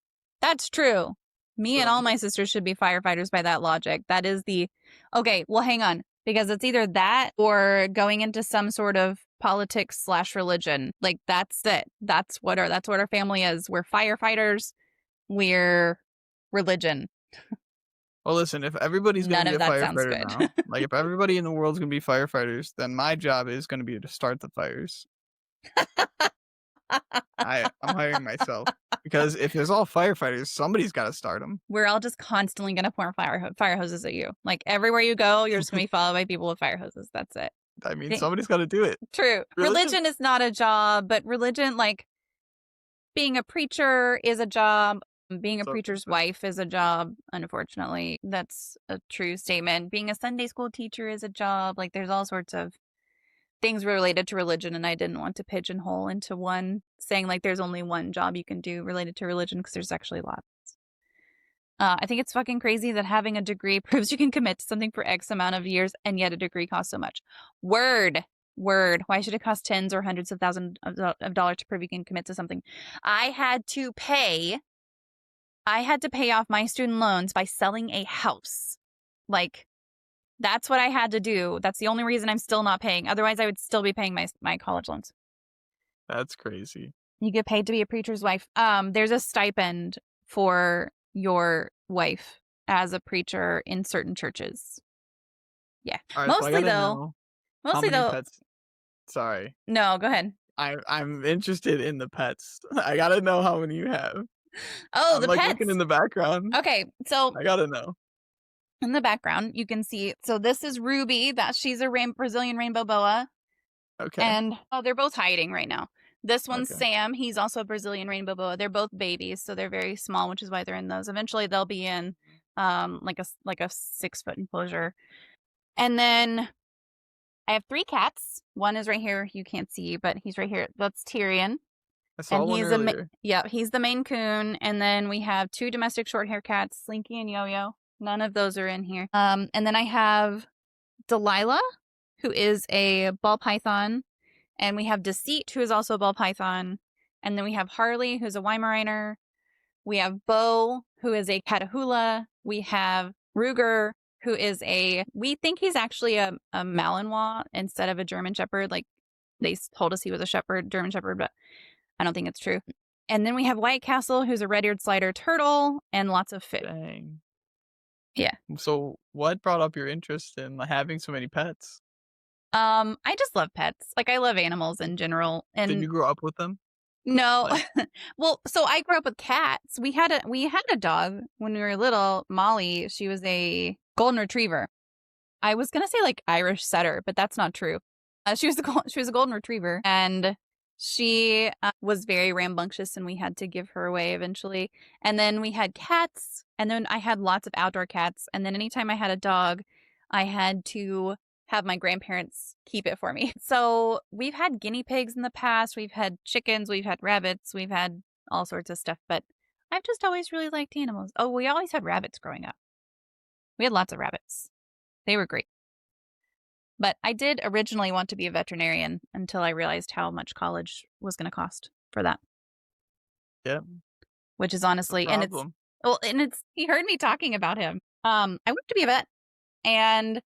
That's true. Me and all my sisters should be firefighters by that logic. That is the... Okay, well, hang on. Because it's either that or going into some sort of politics/religion. Like, that's it. That's what our family is. We're firefighters. We're religion. Well, listen, if everybody's going None to of be a that sounds firefighter good. now, like if everybody in the world's going to be firefighters, then my job is going to be to start the fires. I'm hiring myself because if there's all firefighters, somebody's got to start them. We're all just constantly going to pour fire hoses at you. Like, everywhere you go, you're just going to be followed by people with fire hoses. That's it. I mean, somebody's got to do it. True. Religion is not a job, but religion, like, being a preacher is a job. Being a preacher's wife is a job, unfortunately. That's a true statement. Being a Sunday school teacher is a job. Like, there's all sorts of things related to religion, and I didn't want to pigeonhole into one, saying, like, there's only one job you can do related to religion, because there's actually lots. I think it's fucking crazy that having a degree proves you can commit to something for X amount of years, and yet a degree costs so much. Word. Why should it cost tens or hundreds of thousands of dollars to prove you can commit to something? I had to pay off my student loans by selling a house. Like, that's what I had to do. That's the only reason I'm still not paying. Otherwise, I would still be paying my college loans. That's crazy. You get paid to be a preacher's wife. There's a stipend for your wife as a preacher in certain churches. Yeah. All right, Mostly so though. Pets. Sorry. No, go ahead. I'm interested in the pets. I gotta know how many you have. Oh, I'm the like pets. looking in the background. Okay, so I gotta know. in the background, you can see. So this is Ruby. She's a Brazilian rainbow boa. Okay. And they're both hiding right now. This one's Okay. Sam. He's also a Brazilian rainbow boa. They're both babies, so they're very small, which is why they're in those. Eventually, they'll be in like a 6-foot enclosure. And then I have 3 cats. One is right here. You can't see, but he's right here. That's Tyrion. I saw one earlier. He's the Maine Coon. And then we have 2 domestic short-hair cats, Slinky and Yo-Yo. None of those are in here. And then I have Delilah, who is a ball python. And we have Deceit, who is also a ball python. And then we have Harley, who's a Weimaraner. We have Bo, who is a Catahoula. We have Ruger, who is we think he's actually a Malinois instead of a German Shepherd. Like, they told us he was a German Shepherd, but I don't think it's true. And then we have White Castle, who's a red-eared slider turtle, and lots of fish. Dang. Yeah. So what brought up your interest in having so many pets? I just love pets. Like, I love animals in general. And did you grow up with them? No. Well, so I grew up with cats. We had a dog when we were little, Molly. She was a golden retriever. I was going to say like Irish setter, but that's not true. She was a golden retriever, and she was very rambunctious, and we had to give her away eventually. And then we had cats, and then I had lots of outdoor cats. And then anytime I had a dog, I had to have my grandparents keep it for me. So we've had guinea pigs in the past. We've had chickens. We've had rabbits. We've had all sorts of stuff. But I've just always really liked animals. Oh, we always had rabbits growing up. We had lots of rabbits. They were great. But I did originally want to be a veterinarian until I realized how much college was going to cost for that. Yeah. Which is honestly, and he heard me talking about him. I wanted to be a vet, and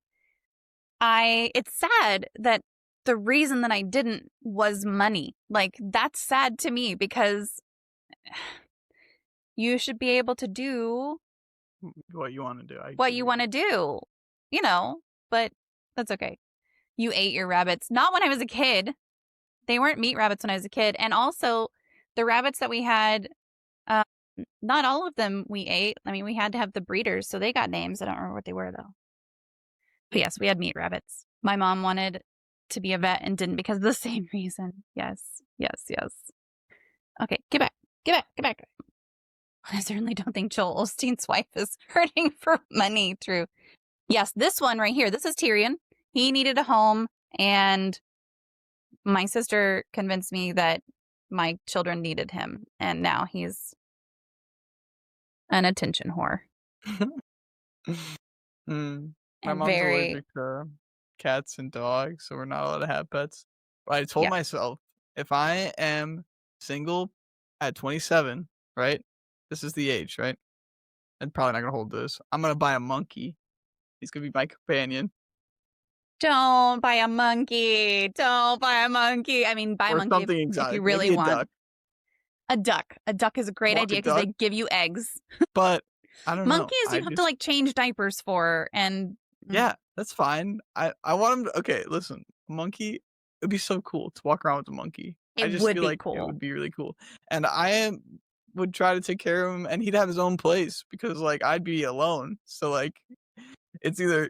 it's sad that the reason that I didn't was money. Like, that's sad to me, because you should be able to do what you want to do. But that's okay. You ate your rabbits. Not when I was a kid. They weren't meat rabbits when I was a kid. And also, the rabbits that we had, not all of them we ate. I mean, we had to have the breeders, so they got names. I don't remember what they were, though. But yes, we had meat rabbits. My mom wanted to be a vet and didn't because of the same reason. Yes. Okay, get back. I certainly don't think Joel Osteen's wife is hurting for money. True. Yes, this one right here. This is Tyrion. He needed a home, and my sister convinced me that my children needed him, and now he's an attention whore. My and mom's very, allergic to cats and dogs, so we're not allowed to have pets. But I told yeah. myself, if I am single at 27, right? This is the age, right? And probably not gonna hold this. I'm gonna buy a monkey. He's gonna be my companion. Don't buy a monkey. Don't buy a monkey. I mean, buy a Or monkey something if exotic. you really Maybe a want. duck. A duck. A duck is a great Want a idea because they duck? give you eggs. But I don't know. Monkeys I you have to just like change diapers for, and yeah, that's fine. I want him to okay, listen, a monkey, it'd be so cool to walk around with a monkey. I it just would feel be like it cool. would be really cool. And would try to take care of him and he'd have his own place because like I'd be alone. So like it's either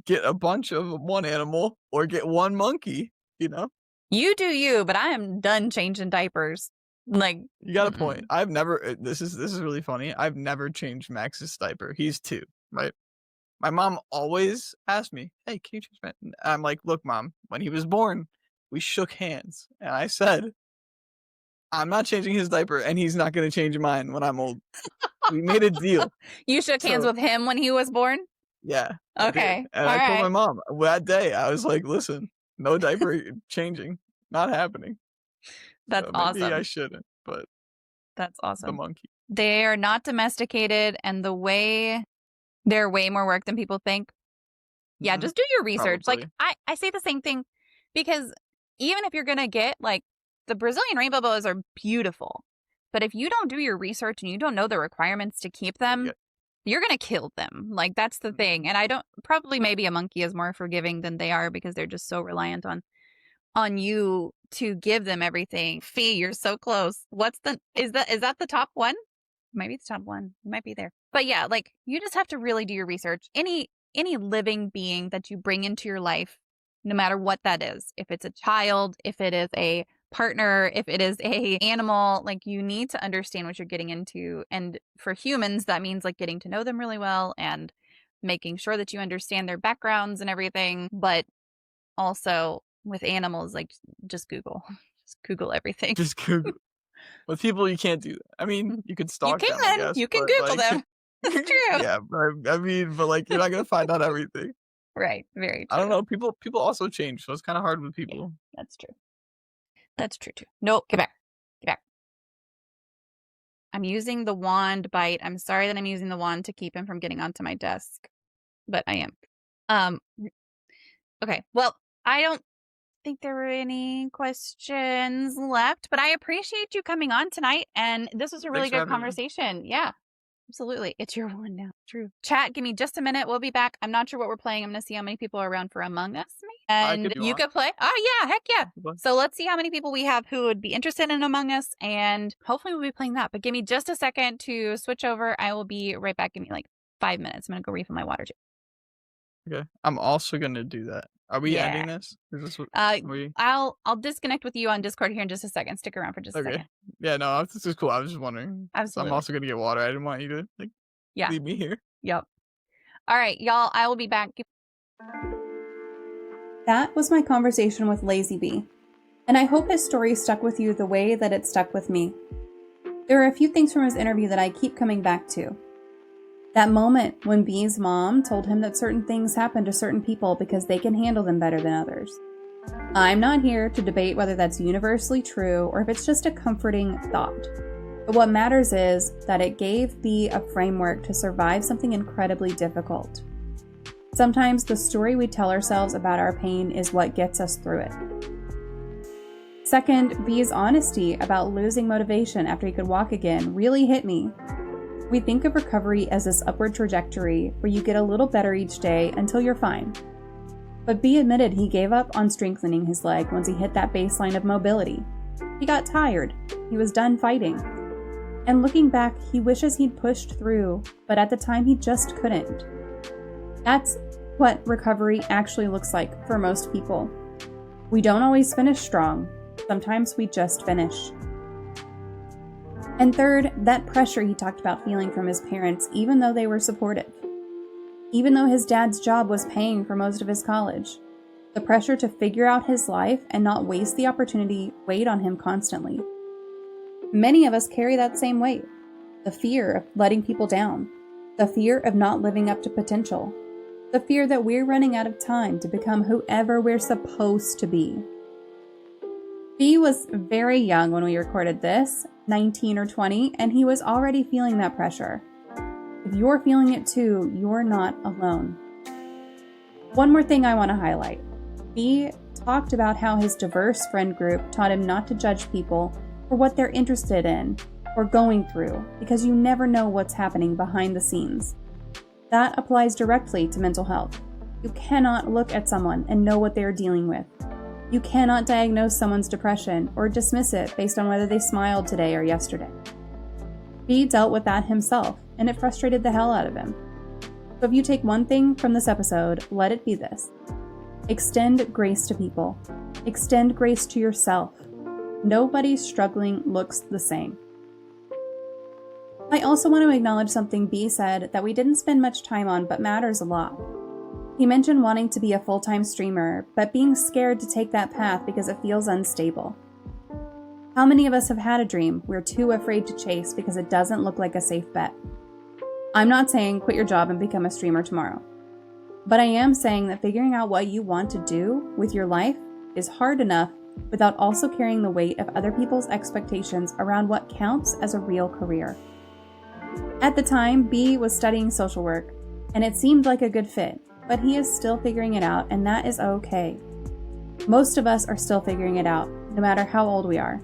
get a bunch of one animal or get one monkey, you know? You do you, but I am done changing diapers. Like, You got a point. I've never this is really funny. I've never changed Max's diaper. He's 2, right? My mom always asked me, "Hey, can you change my?" I'm like, "Look, mom, when he was born, we shook hands, and I said, I'm not changing his diaper, and he's not gonna change mine when I'm old. We made a deal." You shook hands So with him when he was born? yeah, I did. Okay. And All I told my right. mom that day. I was like, "Listen, no diaper changing, not happening." That's So maybe I awesome. shouldn't, but That's the awesome. monkey. They are not domesticated, and they're way more work than people think. Yeah, Mhm, just do your research. probably. Like, I say the same thing because even if you're going to get, like, the Brazilian rainbow boas are beautiful. But if you don't do your research and you don't know the requirements to keep them, Yeah. you're going to kill them. Like, that's the thing. Mhm. And I don't, probably maybe a monkey is more forgiving than they are because they're just so reliant on you to give them everything. Fee, you're so close. Is that the top one? Maybe it's top one. It might be there. But yeah, like you just have to really do your research. Any living being that you bring into your life, no matter what that is, if it's a child, if it is a partner, if it is a animal, like you need to understand what you're getting into. And for humans, that means like getting to know them really well and making sure that you understand their backgrounds and everything. But also with animals, like just Google everything. Just Google. With people, you can't do that. I mean, you could stalk them, I guess, You can but, Google like them. It's true. yeah, but I mean, but, like, you're not gonna find out everything. Right. Very I true. don't know, people also change, so it's kinda hard with Yeah, people. that's true. That's true too. Nope. Get back. Get back. I'm using the wand bite. I'm sorry that I'm using the wand to keep him from getting onto my desk, but I am. Okay. Well, I don't think there were any questions left, but I appreciate you coming on tonight. And this was a really Thanks for good having me. conversation. Yeah, absolutely. It's your one now. True. Chat, give me just a minute. We'll be back. I'm not sure what we're playing. I'm going to see how many people are around for Among Us. And If you you want. could play. Oh, yeah. Heck yeah. But So let's see how many people we have who would be interested in Among Us. And hopefully we'll be playing that. But give me just a second to switch over. I will be right back. Give me like 5 minutes. I'm going to go refill my water too. okay, I'm also gonna do that. Are we Yeah. ending this? Is this what we I'll disconnect with you on Discord here in just a second. Stick around for just a Okay. second. Yeah, no, this is cool, I was just wondering. So Absolutely. I'm also gonna get water, I didn't want you to, like, Yeah. leave me here. Yep. All right, y'all. I will be back. That was my conversation with LazzzyBee, and I hope his story stuck with you the way that it stuck with me. There are a few things from his interview that I keep coming back to. That moment when Bee's mom told him that certain things happen to certain people because they can handle them better than others. I'm not here to debate whether that's universally true or if it's just a comforting thought. But what matters is that it gave Bee a framework to survive something incredibly difficult. Sometimes the story we tell ourselves about our pain is what gets us through it. Second, Bee's honesty about losing motivation after he could walk again really hit me. We think of recovery as this upward trajectory where you get a little better each day until you're fine. But Bee admitted he gave up on strengthening his leg once he hit that baseline of mobility. He got tired. He was done fighting. And looking back, he wishes he'd pushed through, but at the time he just couldn't. That's what recovery actually looks like for most people. We don't always finish strong. Sometimes we just finish. And third, that pressure he talked about feeling from his parents, even though they were supportive. Even though his dad's job was paying for most of his college. The pressure to figure out his life and not waste the opportunity weighed on him constantly. Many of us carry that same weight. The fear of letting people down. The fear of not living up to potential. The fear that we're running out of time to become whoever we're supposed to be. B was very young when we recorded this, 19 or 20, and he was already feeling that pressure. If you're feeling it too, you're not alone. One more thing I want to highlight. B talked about how his diverse friend group taught him not to judge people for what they're interested in or going through, because you never know what's happening behind the scenes. That applies directly to mental health. You cannot look at someone and know what they're dealing with. You cannot diagnose someone's depression or dismiss it based on whether they smiled today or yesterday. B dealt with that himself, and it frustrated the hell out of him. So if you take one thing from this episode, let it be this. Extend grace to people. Extend grace to yourself. Nobody struggling looks the same. I also want to acknowledge something B said that we didn't spend much time on but matters a lot. He mentioned wanting to be a full-time streamer, but being scared to take that path because it feels unstable. How many of us have had a dream we're too afraid to chase because it doesn't look like a safe bet? I'm not saying quit your job and become a streamer tomorrow. But I am saying that figuring out what you want to do with your life is hard enough without also carrying the weight of other people's expectations around what counts as a real career. At the time, B was studying social work, and it seemed like a good fit, but he is still figuring it out, and that is okay. Most of us are still figuring it out, no matter how old we are.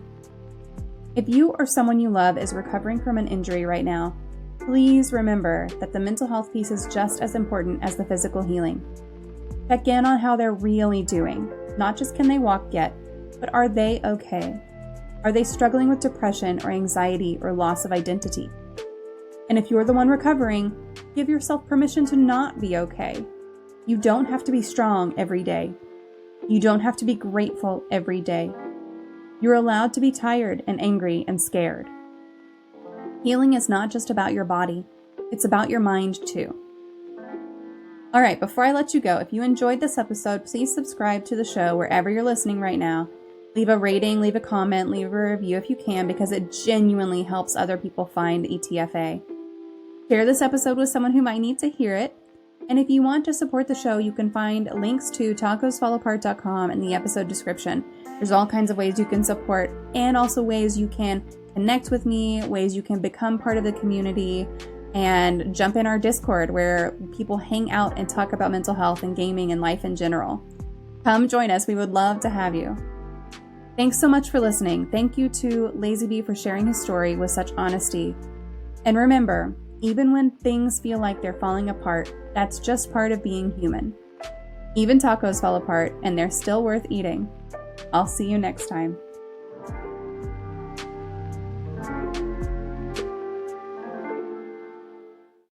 If you or someone you love is recovering from an injury right now, please remember that the mental health piece is just as important as the physical healing. Check in on how they're really doing. Not just can they walk yet, but are they okay? Are they struggling with depression or anxiety or loss of identity? And if you're the one recovering, give yourself permission to not be okay. You don't have to be strong every day. You don't have to be grateful every day. You're allowed to be tired and angry and scared. Healing is not just about your body, it's about your mind too. All right, before I let you go, if you enjoyed this episode, please subscribe to the show wherever you're listening right now. Leave a rating, leave a comment, leave a review if you can, because it genuinely helps other people find ETFA. Share this episode with someone who might need to hear it. And if you want to support the show, you can find links to tacosfallapart.com in the episode description. There's all kinds of ways you can support, and also ways you can connect with me, ways you can become part of the community, and jump in our Discord where people hang out and talk about mental health and gaming and life in general. Come join us. We would love to have you. Thanks so much for listening. Thank you to LazzzyBee for sharing his story with such honesty. And remember, even when things feel like they're falling apart, that's just part of being human. Even tacos fall apart, and they're still worth eating. I'll see you next time.